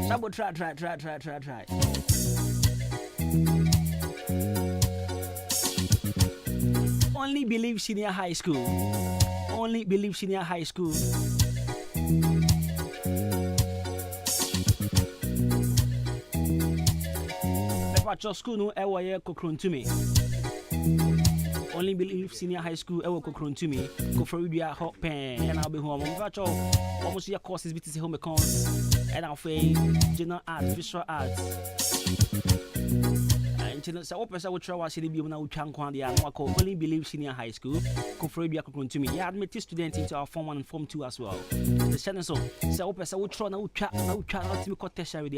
Sabo try. Only believe senior high school. Only believe senior high school. Your school no ever year cockron to me. Only believe senior high school ever cockron to me. Go for you hot pen and I'll be home. Almost your courses BTC home accounts and I'll say general art, visual arts. So what person would try was be now Chankwandia and only believe senior high school. Confrobia could to me. Yeah, admit student into our form 1 and form 2 as well. The channel so what person would try now chat to me contest with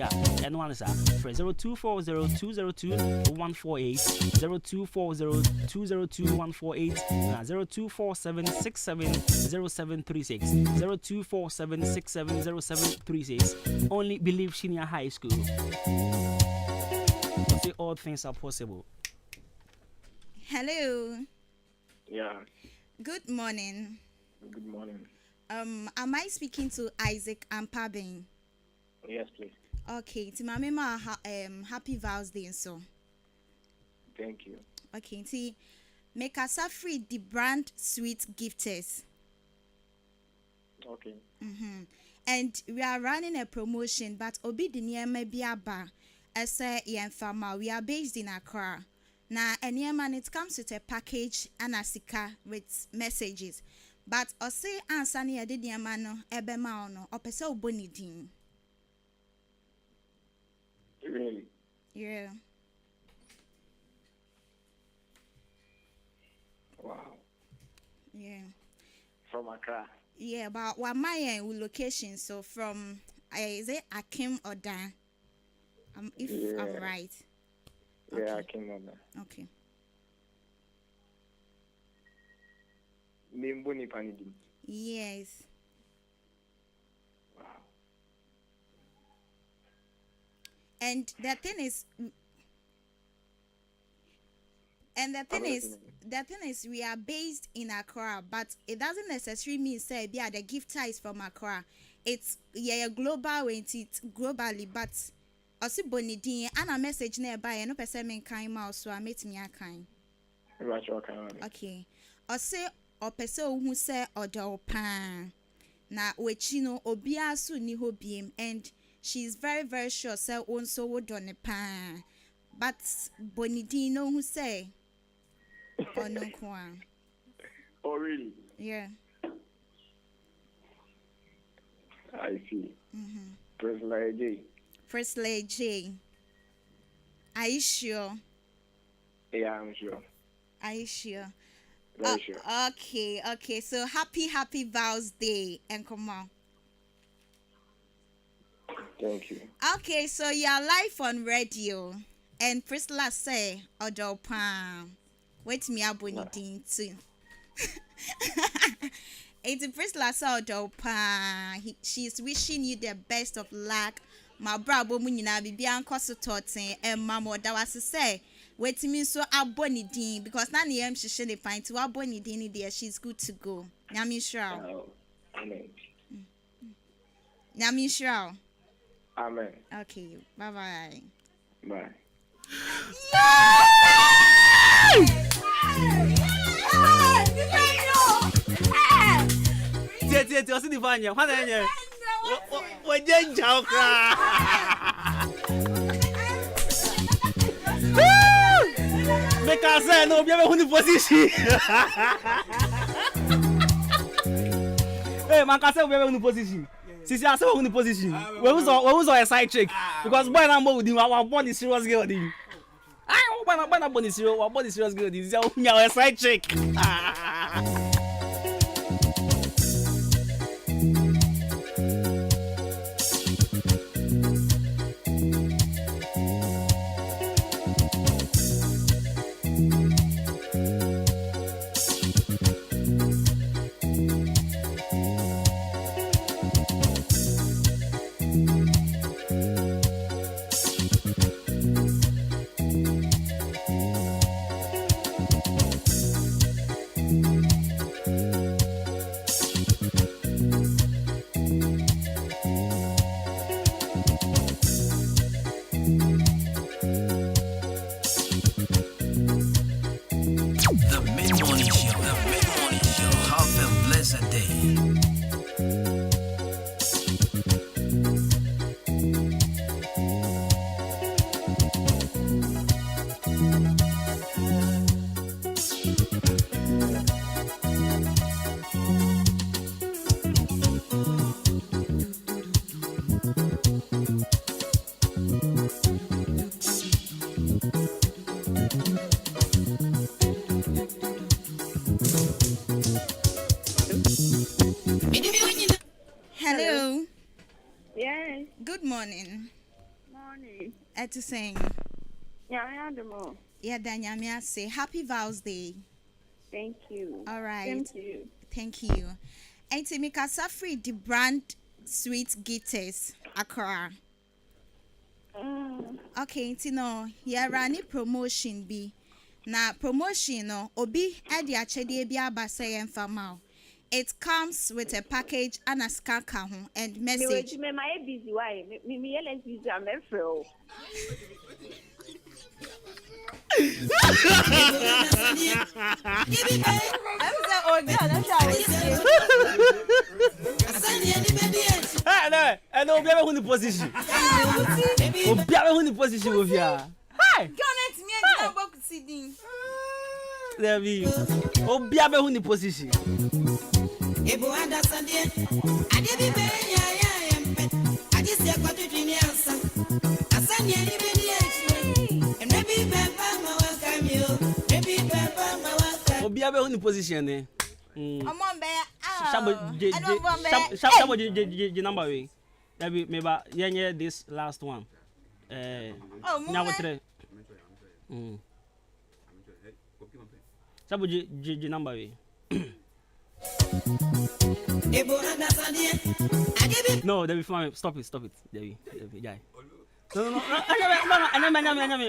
and one is for 0240-202-148 0240-202-148 0247670736 0247670736 only believe senior high school. Say all things are possible. Hello. Yeah. Good morning. Good morning. Am I speaking to Isaac Ampabin? Yes, please. Okay. Timamema happy vows day so. Thank you. Okay. Ti make us free the brand sweet gifters. Okay. And we are running a promotion, but obi the near maybe aba. As Yanfama, we are based in Accra. Now, any man, it comes with a package and a sika with messages. But I say answer near the diamano, ebemano, or peso bonidin. Really? Yeah. Wow. Yeah. From Accra? Yeah, but what my location? So from, is it Akim or Dan? If I'm right. Okay. Yeah, Okay. I came on that. Okay. Mimbuni Panidi. Yes. Wow. And the thing is, we are based in Accra, but it doesn't necessarily mean say yeah the gifter is from Accra. It's global when it's globally, but also bonidin and a message nearby no person men kind mouse so I met me a kind. Okay. Also or person who say odo pan na wechino obia su ni hobiem and she's very very sure say also would on a pan. But bonidin no who say oh no kwan. Oh really? Yeah. I see. Presley J. Presley J. Are you sure? Yeah, I'm sure. Are you sure? Very sure. Okay. So happy vows day and come on. Thank you. Okay, so you're live on radio and Priscilla say odo pam. Wait me abonidin too. It's Priscilla say odo pam. She's wishing you the best of luck ma brabo mu nyina bibia nkoso toten emma mo da wase say wetimi so aboni din because na ne yam hihye ne pint wa aboni din ni there she's good to go. Nyami shra. Amen. Nyami shra. Amen. Okay, bye. Bye. Tie, osi divanya. Hwana yenye. Wajenja okra. Meka say no be hu ni position. Hey, man ka say be hu ni position. Sisi ase hu ni position. We who's a side chick because boy na mo with him our body serious girl din. Ah, boy na body serious, our body serious girl din. Sisi hu a side chick. Hello. Yes. Good morning. Morning. To sing. Yeah, I had them all. Yeah, Danyamia say Happy Vows Day. Thank you. All right. Thank you. Thank you. And to make us free the brand sweet guitars Accra. Okay, no, here running promotion be. Na promotion no obi adi achede bi abasa yen fama. It comes with a package and a scan and message. Me my busy why? Me less busy I'm afraid. I know be able to position. Obi able to position with ya. Hi. Connect me and go sitting. There be. Obi able to position. Ebo understand it. I did be ya empe. I just say got to drink answer. Asan ye ni be and maybe papa ma welcome you. Maybe papa ma welcome. Obi able to position eh. Amon be Shabo J number we. That be maybe yenye this last one. Nyawotre. Shabo J number we. No, Debbie, stop it. Debbie, guy. No.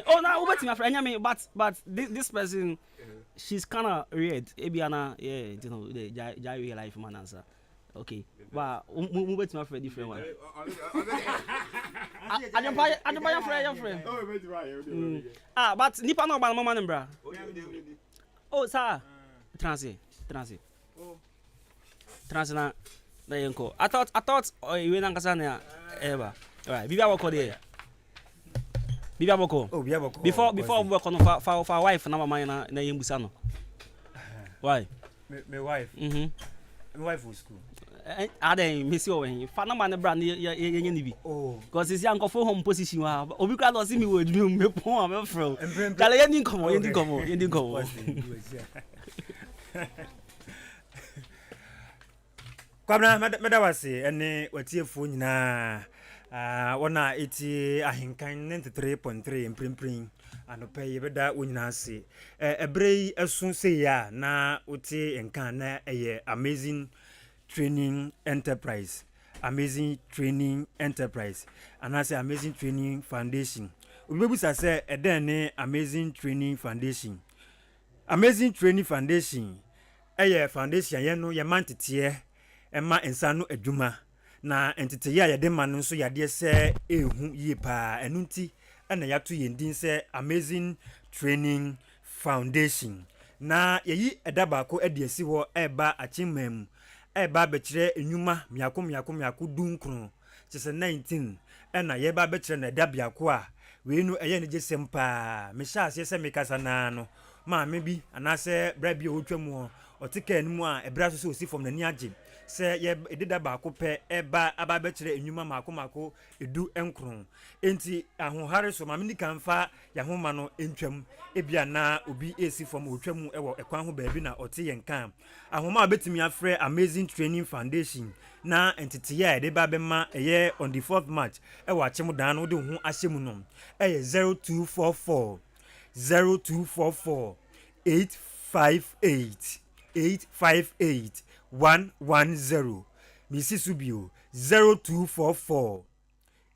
Oh, no, wait, my friend. But this person, she's kind of weird. Ebiana, yeah, you know, the Jai life man answer. Okay, but move it to my friend, different one. I don't buy your friend. But Nipa no about mama bra. Oh, sir. Transit. Transna na yenko. I thought you went ankasa ever. All right, Bibia Boko there. Bibia Boko. Oh, Bibia Boko. Before work on for wife na mama na yembusa no. Why? My wife. My wife was school. Ade miss you when fa na man bra ye ni bi. Oh. Because is yanko for home position wa. Obi kra do see me we me pon am fro. Kale ye din komo. Kwabna medawase ene watiefo nyina wona eti Ahenkan 93.3 mprimprim anope yebeda wonyina ase ebrei esun se ya na uti enkan na eye amazing training enterprise Amazing Training Enterprise and I say Amazing Training Foundation. Ubebusa say edene Amazing Training Foundation. Amazing Training Foundation eye foundation ye no ye mantete ema ensano adwuma na entete ya de ma no so yade se ehu yi pa enunti na yato yendin se Amazing Training Foundation na yeyi edaba ko ediesi ho eba achimam eba bekire enwuma miako dunkron chese 19 na ye ba bekire na edabia ko a we nu eye ne jesem pa me sha ase se mekasa na no ma me bi anase bra bi otwamu otika enmu a ebra so osi fom na ni age se ye edida ba ko pe eba aba bekire enwuma mako edu enkron enti ahohare so ma me ni kanfa ya homa no entwam ebia na obi esi fom otwamu ewo ekwan ho ba bi na ote yen kan ahoma betimi afre Amazing Training Foundation na entity ya de ba be ma eye on the 4th March ewo achemu dan no de ho ahyemu no eye 0244 858 110 Mrs. Subio 0244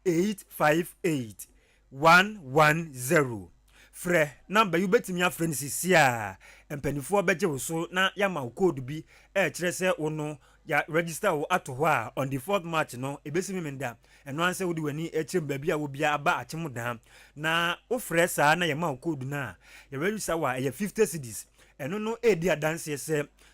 858 110 Fre number you betimi afre nsisi a empanifo beje wo so na ya ma code bi kire se wo no ya register wo ato ho a on the 4th March no ebesimi menda eno anse wo di wani echim ba bia wo bia aba achim dan na wo fre sa na ya ma code na ya register wa ya 50 cedis eno no edi adanse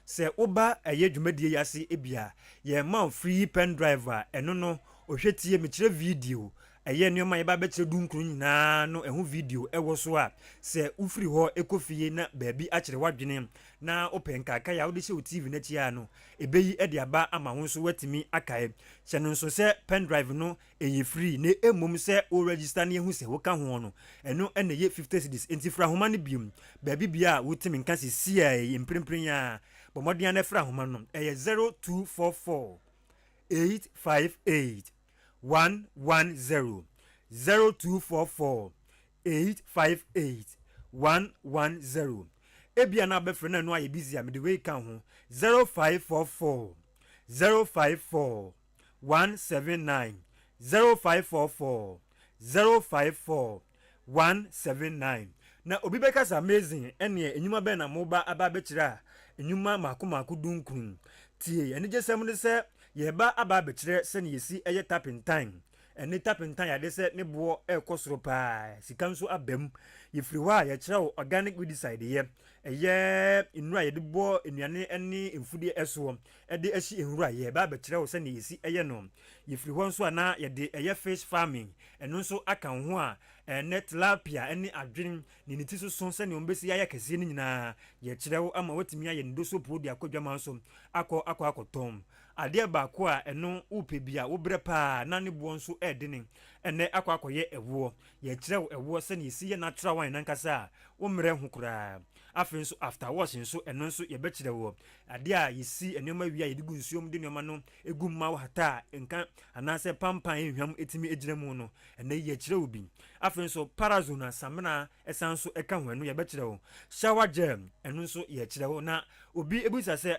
se oba eye dwumadie yase ebia ya ma free pen driver eno no ohwetie me kire video eye nneoma ye ba bekire dunkuru nyina no ehu video ewo so a se ufiri ho ekofie na baabi akire wadwene na open kaka ya wo de hye TV na chia no ebeyi ede aba ama ho so watimi akae hye no so se pen drive no eye free na emom se o register na ehu se wo ka ho no eno ene ye 50 cedis enti fra homa ne biom baabi bia wotimi nka se sia imprempren ya bomodian na fra homa no eye 0244 858 110 0244 858 110 ebia na be frena no aye busy am the way kan ho 0544 054 179 0544 054 179 na obi beka sa amazing ene enyuma be na moba aba bekira enyuma mako dunkun tie ene jesem de se yeba aba bekire se ne yesi eye tapping time ene tapping time ya de se ne bo ekosoro pa sika nso abam yefiri wa ya kire organic we decide ye eye inura ye de bo enuane ene emfudie eso e de ahyi enura ye ba bekire wo se ne yesi eye no yefiri ho nso ana ye de eye fish farming eno nso aka ho a net lapia ene adwen ne niti so so se ne ombesi ya kese ni nyina ye kire wo ama watimi ya ndo so pro de akodwama nso akotom ade ba ko a eno upe bia wo bre pa na ne bo nso edene ene akoye ewo ye kire ewo se ne isi ye natural wine nankasa wo mre hu kura afi nso after wash nso eno nso ye be kire wo ade a yisi enema wi a ye digu nsuom de nema no egu ma wo hata nka anase pampan ehwam etimi ejire mu no ene ye kire obi afi nso parazona samena esanso eka ho eno ye be kire wo shower gel eno nso ye kire wo na obi ebusa se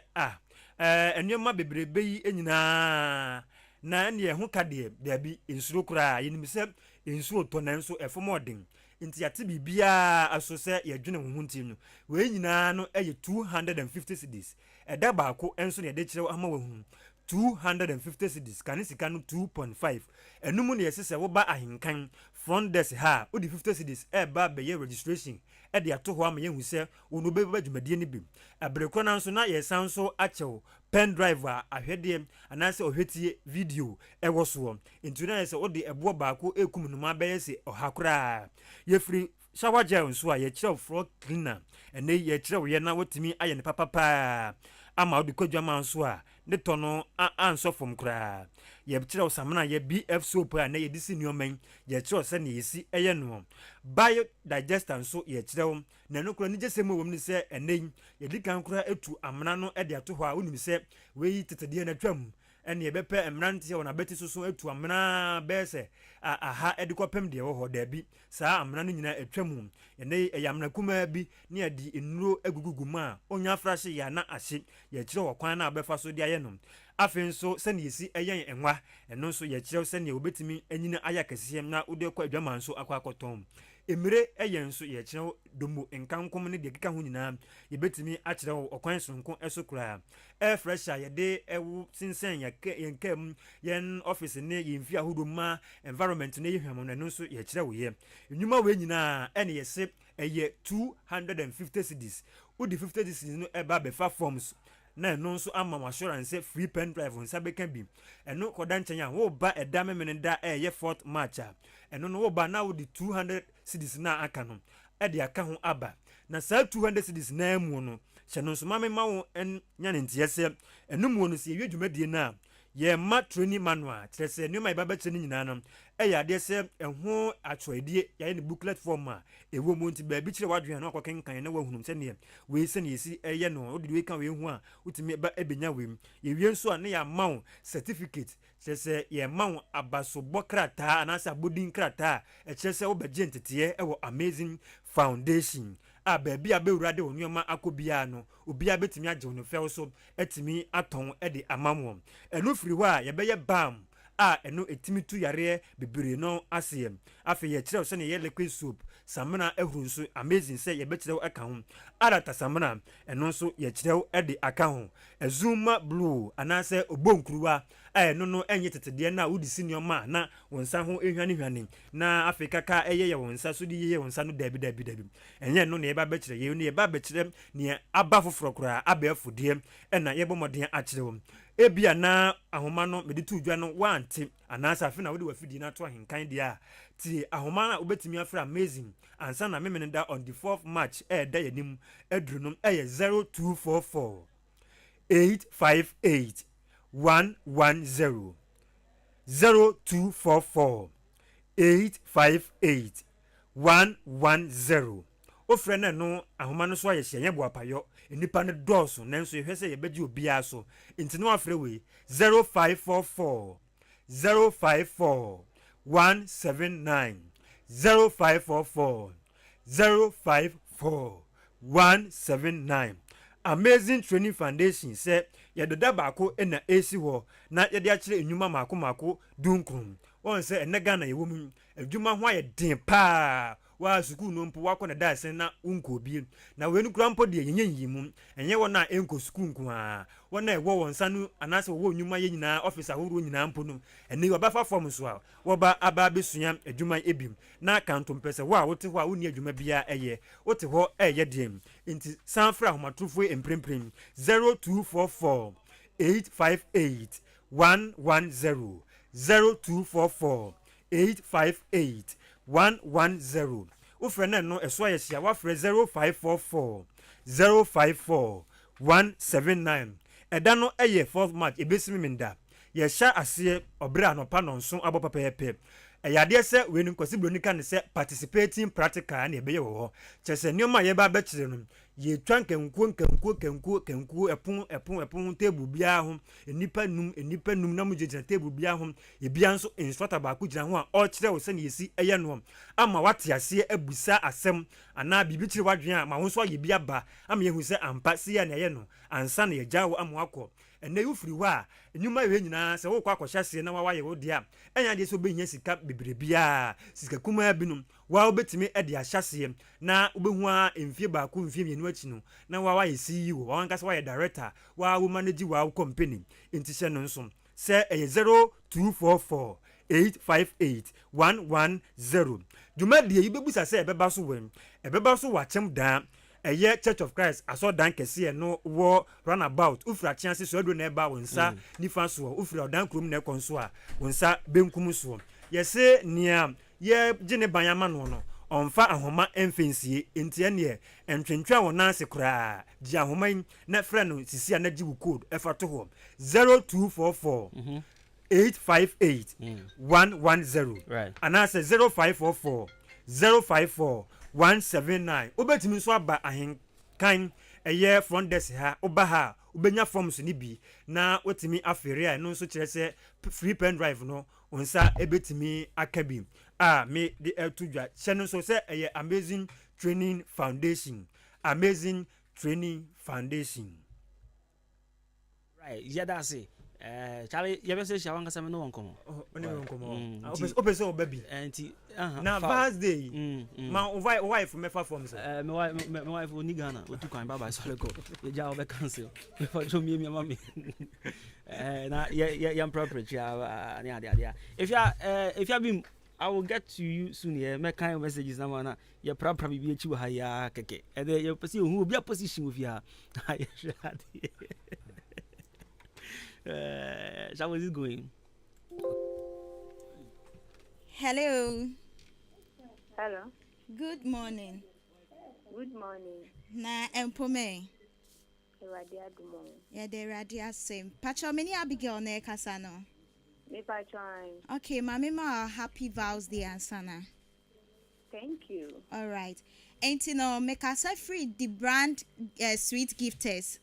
enema bebrebe yi enyina na ne ho kade dabi ensuro kura yenim se ensuro to na nso efomodin nti yate bibia aso se yedwene ho ntim no we nyina no eye 250 cedis eda ba ko enso ne de kire ama wahu 250 cedis kan sika no 2.5 enum ne yesese wo ba ahenkan front desk ha odi 50 cedis ba be ye registration e de ato ho ama yehu se wo no be dwumadie ne bi abrekro na nso na yesan so achew pen driver ahwede anase ohwetie video ewo so nti na yese odi ebo ba ko ekum no ma be yese ohakura ye free shower gel nso a ye kire floor cleaner ene ye kire wo ye na wotimi aye ne papa ama odi kodwama nso a ne tono anso fom kura ye kire wo samana ye BF soap a na ye disi nyoman ye kire se ne yesi eye no bio digester nso ye kire wo na no kura ni jesemu wo ni se ene ye dikan kura etu amana no e de ato ho a wonim se we tetede na twam ene ye bepe emrante wona beti so etu amana bese aha edikopem de wo ho da bi saa amana no nyina etwam ene eyamna kuma bi ne adi enuro aguguguma onya frahye ya na ahye ye kire wo kwan na abefa so de aye no afei nso sɛnea yɛsi ɛyɛ ɛnwa ɛno nso yɛkyerɛw sɛnea wobɛtumi anyina ayɛ akɛseɛ na wode kɔ adwama nso akɔ akɔtɔn emire ɛyɛ nso yɛkyerɛw domo nkankom ne deɛ keka ho nyinaa yɛbɛtumi akyerɛw ɔkwan sononko ɛso koraa air fresh a yɛde ɛwo sensɛn yɛn kaa mu yɛn office ne yɛn fi ahodoɔ ma environment ne yɛhwɛm no ɛno nso yɛkyerɛw yɛ nnwuma wei nyinaa ɛne yɛse ɛyɛ 250 cedis wode 50 cedis no ɛba bɛfa forms na ɛno nso ama mo assurance free pen drive nsa bɛka bi ɛno kɔda nkyɛn a woba ɛda memene da ɛyɛ 4th March a ɛno no woba na wode 200 cedis na aka no ɛde aka ho aba na saa 200 cedis na mu no hyɛ no nso ma wo nya ne nteɛ sɛ ɛno mu no sɛ yɛwie dwumadie no a yɛma training manual kyerɛ sɛ nneɛma yɛbɛbɛkyerɛ no nyinaa no ɛyɛ adeɛ sɛ ɛho atwerɛdie yɛayɛ ne booklet form a ɛwɔ mu nti baabi kyerɛ w'adwene na wakɔkenkan na wahunu sɛneɛ wei sɛneɛ ɛsi ɛyɛ no wode wei ka wei ho a wotumi ɛbɛnya wei mu yɛwie nso a ne yɛama wo certificate kyerɛ sɛ yɛma wo abasobɔ krataa anaasɛ abɔdin krataa a ɛkyerɛ sɛ wobɛgye nteteɛ ɛwɔ amazing foundation a baabi a bɛwura de wo nneɛma akɔ biara no obiara bɛtumi agye wo no fɛw so atumi atɔn de ama mo ɛno firi hɔ a yɛbɛyɛ bam a ɛno ɛtumi tu yareɛ bebree no aseɛ afei yɛkyerɛw sɛne yɛ liquid soap samena ahuru nso amazing sɛ yɛbɛkyerɛw ɛka ho adata samena ɛno nso yɛkyerɛw de aka ho azuma blue anaasɛ obonkuruwa a ɛno no ɛnyɛ tetedeɛ no a wode si nneɔma na wo nsa ho hwane na afei kaka ɛyɛ yɛ wo nsa so de yɛyɛ wo nsa no dabi ɛnyɛ no ne yɛba bɛkyerɛ yɛn no yɛba bɛkyerɛ neɛ aba foforɔ koraa abɛɛfodeɛ ɛna yɛbɔ mmɔden akyerɛ ebia na ahoma no mede to dwa no wante anaasɛ afe na wode wafidie no ato ahenkan deɛ a tie ahoma a wobɛtumi afrɛ amazing ansa na memene da on the 4th March ɛɛda yɛnim aduru no ɛyɛ 0244 858 110 0244 858 110 ofrɛ no no ahoma no so ayɛ hyɛ nyɛ boapayɔ nipa no dɔɔso nanso yɛhwɛ sɛ yɛbɛgye obiara so nti no afrɛ wei 0544 054 179 0544 054 179 amazing training foundation sɛ yɛdeda baako na ɛsi hɔ na yɛde akyerɛ nnwuma maako dunkron wɔn sɛ ɛnɛ Ghana yɛwɔ mu adwuma ho ayɛ den paa wa sukuu no mpo wakɔ na daase na unko bie na wenu kura mpo de yenye yimu enye wona enko sukuu nko a wona ewo won sa no anase wo nyuma ye nyina office ahoro nyina mpo no ene wo ba fa form so a wo ba aba besua adwuma ebim na kanto mpese wo a wote ho a woni adwuma bia eye wote ho eye dem nti sanfra homatrofo emprempren 0244 858 110 0244 858 110 ufre na no eso ayehia wa frɛ 0544 054 179 ɛda no ɛyɛ 4th March ebesimi minda yɛhya ase ɔbra anopa no nso abɔ papayepe ɛyade sɛ we no kwasi broni kan sɛ participating practical na ɛbɛyɛ wɔ hɔ kyerɛ sɛ nneɛma yɛba bɛkyerɛ no yɛtwa nkankuo ɛpon table biara ho enipa num na mo gyina table biara ho ebia nso instructor baako gyina ho a ɔkyerɛ wo sɛ ne yɛsi ɛyɛ no ama wate aseɛ abusa asɛm anaa bibi kyerɛ wadwen a ma ho nso ayɛ bi aba ama yɛhu sɛ ampa si ya na ɛyɛ no ansa na yɛgya wo ama wakɔ ɛnɛ yufiri hɔ a enyuma yɛ nyinaa sɛ wokɔ akɔhyɛ aseɛ na wayɛ wo deɛ ɛnya deɛ sɛ obɛnya sika bebree biara sika kumaa binom wa wobɛtumi ɛde ahyɛ aseɛ na wobɛhu a mfie baako mfie mmienu akyi no na wayɛ CEO wankasa wayɛ director wo manage wo company nti hyɛ no nso sɛ ɛyɛ 0244 858 110 dwumadie yi bɛbusa sɛ ɛbɛba so wakyɛm daa ɛyɛ Church of Christ asɔdan kɛseɛ no wɔ runabout ufra chance so ado na ɛba wo nsa nifa so ufra ɔdan krom na ɛkɔ nso a wo nsa benkum so yɛse nea yɛ gene banyama no ɔmfa ahoma ɛmfensie ntia ne ɛntwentwa wɔ nanse koraa gye ahoma yi na frɛ no sisi a na gye wo code ɛfa to hɔ 0244 858 110 anaasɛ 0544 054 179 obetimi nso aba ahenkan ɛyɛ front desk ha oba ha obenya forms ni bi na wotimi afere a no nso kyerɛ sɛ free pen drive no onsa ebetimi akabi a me de etudwa hyɛ no nso sɛ ɛyɛ amazing training foundation right yeah that's it Charlie, you ever say she wants some no one come? Oh, no one come. Open so baby. Auntie, now birthday. My wife me perform sir. My wife will need Ghana. We took time bye sorry go. The job be cancel. Before show me mommy. Na yeah proper yeah. If you have been I will get to you soon here. Make kind of messages now na. You probably be you higher keke. And then you see who be a position with ya. How is it going? Hello. Hello. Good morning. Good morning. Na empome. Radia Adwuma. Yeah, the radia same. Pacho many Abigail ne kasano. Me patron. Okay, mama ma happy vows day ansana. Thank you. All right. Ain't you know make us free the brand sweet gifters.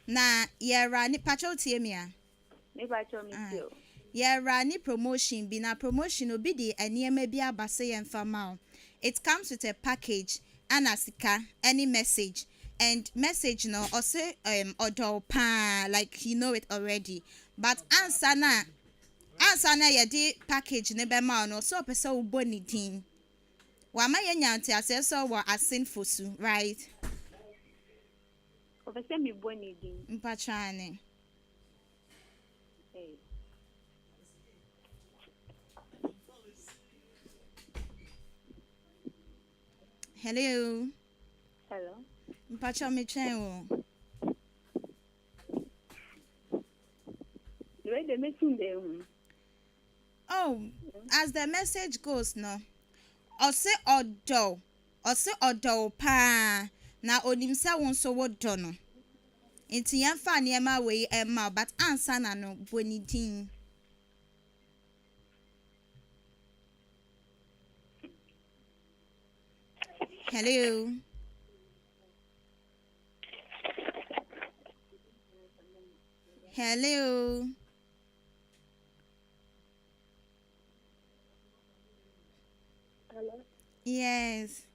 Na rani pacho tiemia. Me patron me too. Rani promotion be na promotion obi di eniema bi abase yen fama. It comes with a package, anasika, any message. And message no also odo pa like you know it already. But answer na ya di package ne be ma no so pese wo boni din. Wa ma yenya nti aseso wa asin fosu, right? O pese mi boni din. Mpachane. Hey. Hello. Hello. Mpacha me chen wo. Oh, as the message goes, no. Ose odo pa na onimsa won so wodo no. Enti yamfa niema we emma but answer na no boni din. Hello. Hello. Hello. Yes.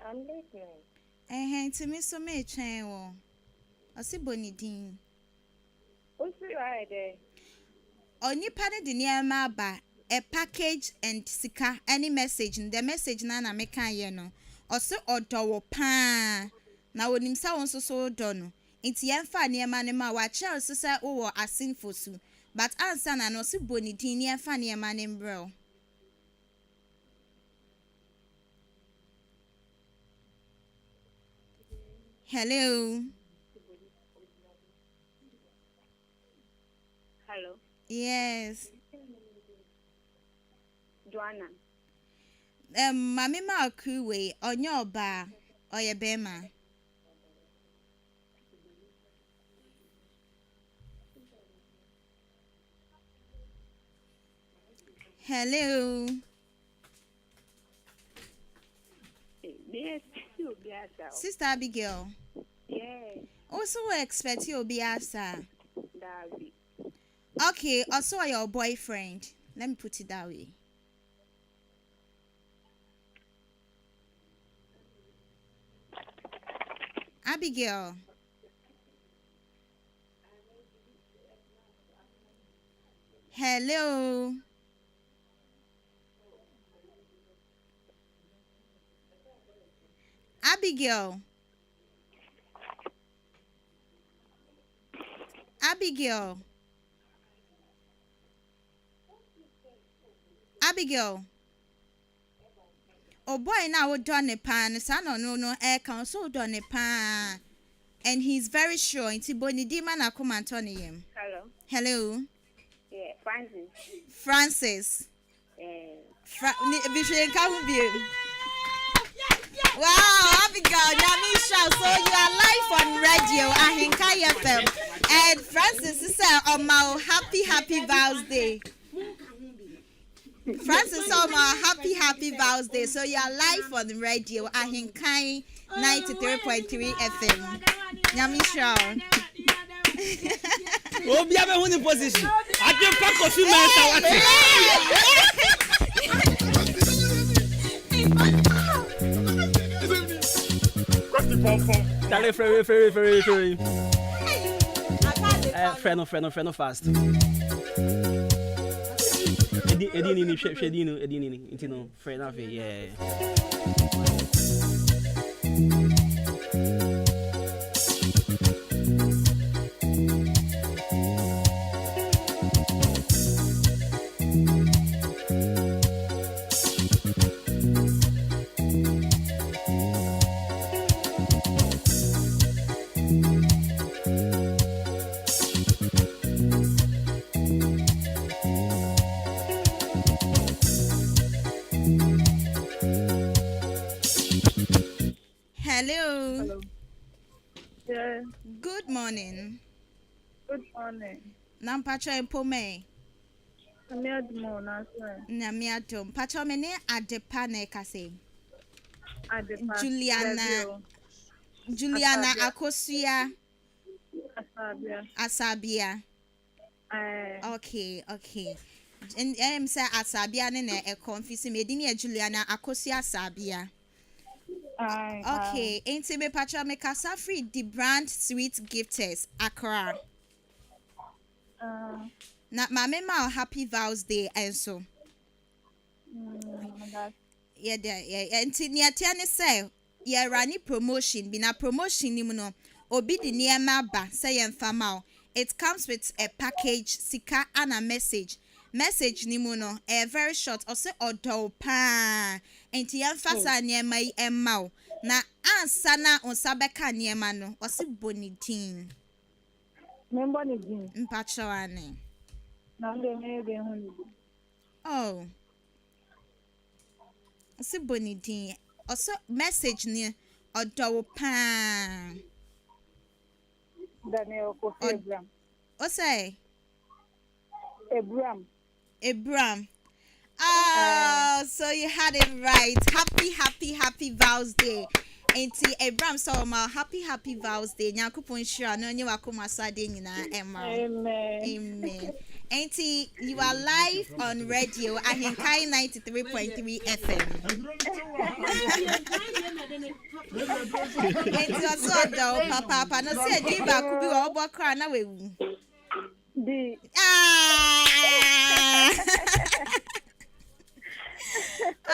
I'm listening. To me so me chen wo. Ose boni din. What's right there? Onipa ne de niema ba a package and sika any message the message na meka ye no. Ose odo pa na onimsa won so do no. Inti yemfa niema ne ma wa chel sesa wo asin fosu. But answer na no si boni din ni yemfa niema ne mbro. Hello. Hello. Yes. Joanna. Mami ma akuwe onye oba oye bema. Hello. Yes, Sister Abigail. Yes. Also expect you be asa. Davi. Okay, also your boyfriend. Let me put it that way. Abigail. Hello. Abigail. Abigail. Abigail. Oh boy, now we done a pan. Son, no, air council done a pan. And he's very sure. It's Bonnie Demon. I come and turn him. Hello. Hello. Yeah, Francis. Francis. Yeah. Wow, Abigail, Namisha. So you are live on radio, Ahenkan FM. And Francis is on my happy vows day. Francis on my happy vows day. So you are live on the radio, Ahenkan 93.3 FM. Namisha. Obi abe hu ni position. Ade pa kofi mensa wate. Dale, very. Friend no fast. Edini intino friend afi yeah. Hello. Yeah. Good morning. Good morning. Nampacho Empome. I'm Adwuma na so. Namiatom. Pacho mene adepa na ekase. Adepa. Juliana Akosia Asabia. Okay. And I'm say Asabia ne e confuse me dini Juliana Akosia Asabia. Okay, ain't me Pacho me kasa free the brand sweet gifters Accra. Na mama ma happy vows day and so. Yeah, and Tiniatiane say, yeah, Rani promotion, be na promotion ni muno, obi di niema ba, say enfamao. It comes with a package, sika and a message. Message ni muno, very short, or say odo pa. And tiamfasa niema I emao. Na ansa na onsabeka niema no, or si bonitin. Member ni din. Mpacho ane. Na ndo me hunu. Oh. Si bonidin. Also message ni odo pa. Daniel Kofi Abraham. O say? Abraham. Oh, so you had it right. Happy Vows Day. Enti Abraham so ma happy Vows Day. Nyankopon shira no nyi wakoma sade nyina emma. Amen. Enti you are live on radio Ahenkan 93.3 FM. Enti also do papa no say di ba ku bi wo obo kra na wewu. Di.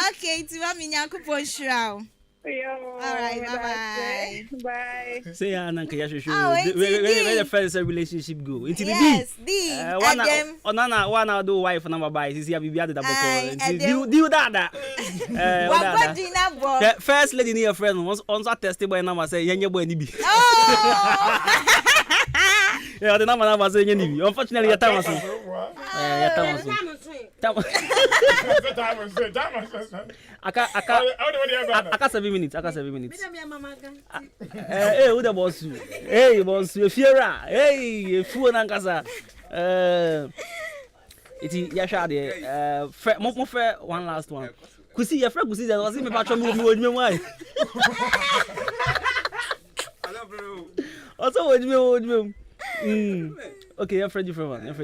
Okay, ti wa mi Nyankopon shira. All right, bye. Say Ananka Yashu. Where the first relationship go? Into yes, one hour do wife number by is here be the double call. Do that. The first lady near friend once on tested by number say yenye boy ni bi. Yeah, the number say yenye ni bi. Unfortunately, your time was Aka 7 minutes. Hey, who the boss? Hey, boss, you fear? Hey, fool nankasa. Iti yasha de mo fair one last one. Kusi your friend kusi was me patcho me why. Also me. Okay, you're ready for one.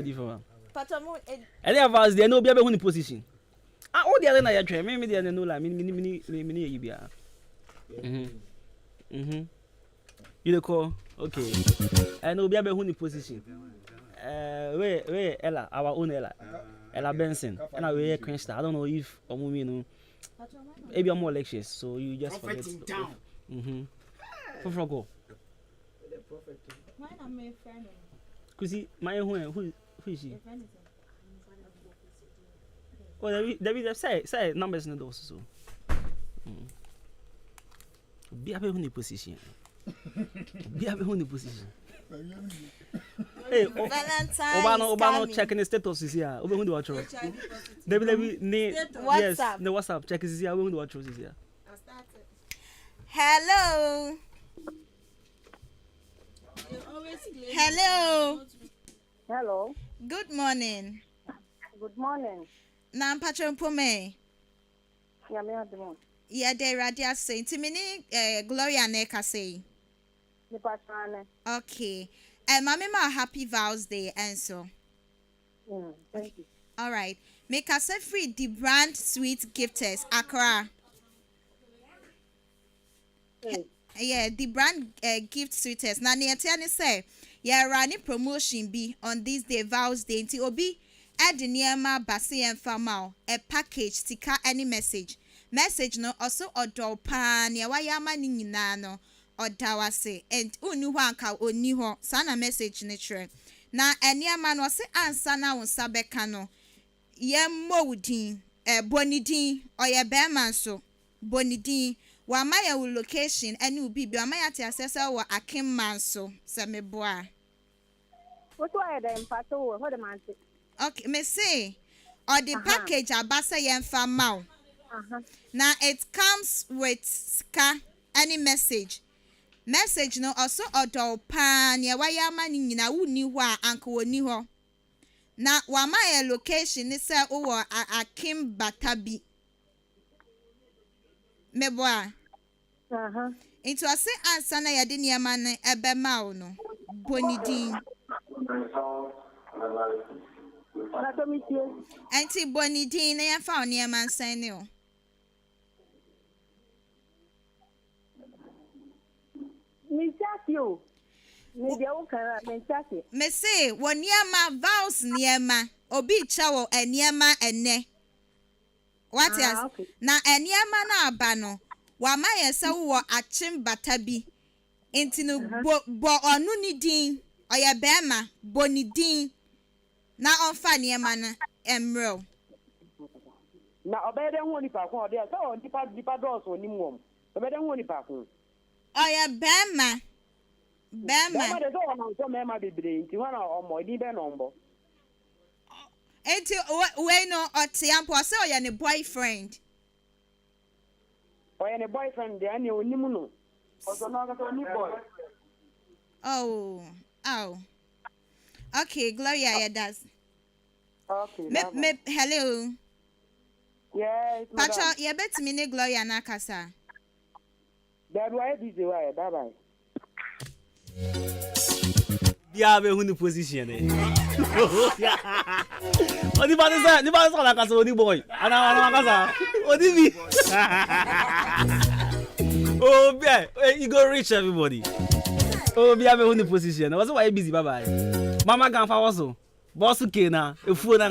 Any of us there no be able to position. All the other na ya try me there no la me you be you call okay. I know be able to position. Where Ella, our own Ella Benson, and I wear Queen Star. I don't know if you know maybe I'm more lectures, so you just forget. For go. Why not my friend? Cause my who is she? Oh, David, say numbers in those so. Be able to position. Hey, Obano checking the status is here. Over who do watch? David, yes, the WhatsApp check is here. Over who do watch is here. Hello. Hello. Good morning. Na mpatro mpome. Ya me admo. Ya de radia say timini Gloria Neka say. Ni patrane. Okay. Mama ma happy vows day and so. Thank you. All right. Make us free the brand sweet gifters Accra. Yeah, the brand gift suitors. Na ne yɛte say yeah running promotion be on this day vows day nti obi add nneɛma base yɛn fama a package sika any message no also ɔdɔ paa nea wayɛ ama ne nyinaa no ɔda wase and onni hɔ anka onni hɔ saa na message ne kyerɛ na nneɛma no ɔse ansa na wo nsa bɛka no yɛmmɔ wo din bonidin ɔyɛ bɛrima nso bonidin wama yɛ wo location ɛne wo bibi wama yɛ ate asɛ sɛ wɔ akemma nso sɛ meboa What why the impact over? What the man say? okay me say or the package abasa yɛmfa ma wo now it comes with ska any message no also ɔdɔ paa nea wayɛ ama ne nyina wonni hɔ a anka wɔnni hɔ na wama yɛ location ne sɛ wowɔ akim bata bi meboa nti ɔse ansa na yɛde nneɛma no ɛbɛma wo no bonidin nti bonidin na yɛmfa wo nneɛma nsɛn ne o me say wɔ nneɛma vows nneɛma obi kyɛ wɔ nneɛma ɛnɛ what else na nneɛma na aba no wama yɛ sɛ wɔ akyem bata bi nti no bɔ ɔno ne din ɔyɛ bɛrima bɔ ne din na ɔmfa nneɛma no mmerɛw na ɔbɛyɛ dɛ ho nipa ko ɔde sɛ nipa dɔɔso onim wɔm ɔbɛyɛ dɛ ho nipa ko ɔyɛ bɛrima bɛrima de sɛ ɔma nsɔ mɛrima bebree nti hɔ na ɔmmɔ ɛdin bɛ na ɔmbɔ nti wei no ɔte ampo sɛ ɔyɛ ne boyfriend ɔyɛ ne boyfriend deɛ ɛne onim no ɔsɔ no ɔkasa oni boy oh okay Gloria yeah does okay me hello yes Pacho yeah betimi ne Gloria na kasa that why busy why bye bye Bia be hu ni position eh. Oni ba ni ba la kasa oni boy. Ana kasa. Oni mi. Oh bia, you go reach everybody. Oh bia be hu ni position. Was why busy bye bye. Mama gan fa was so. Boss ke na, efu na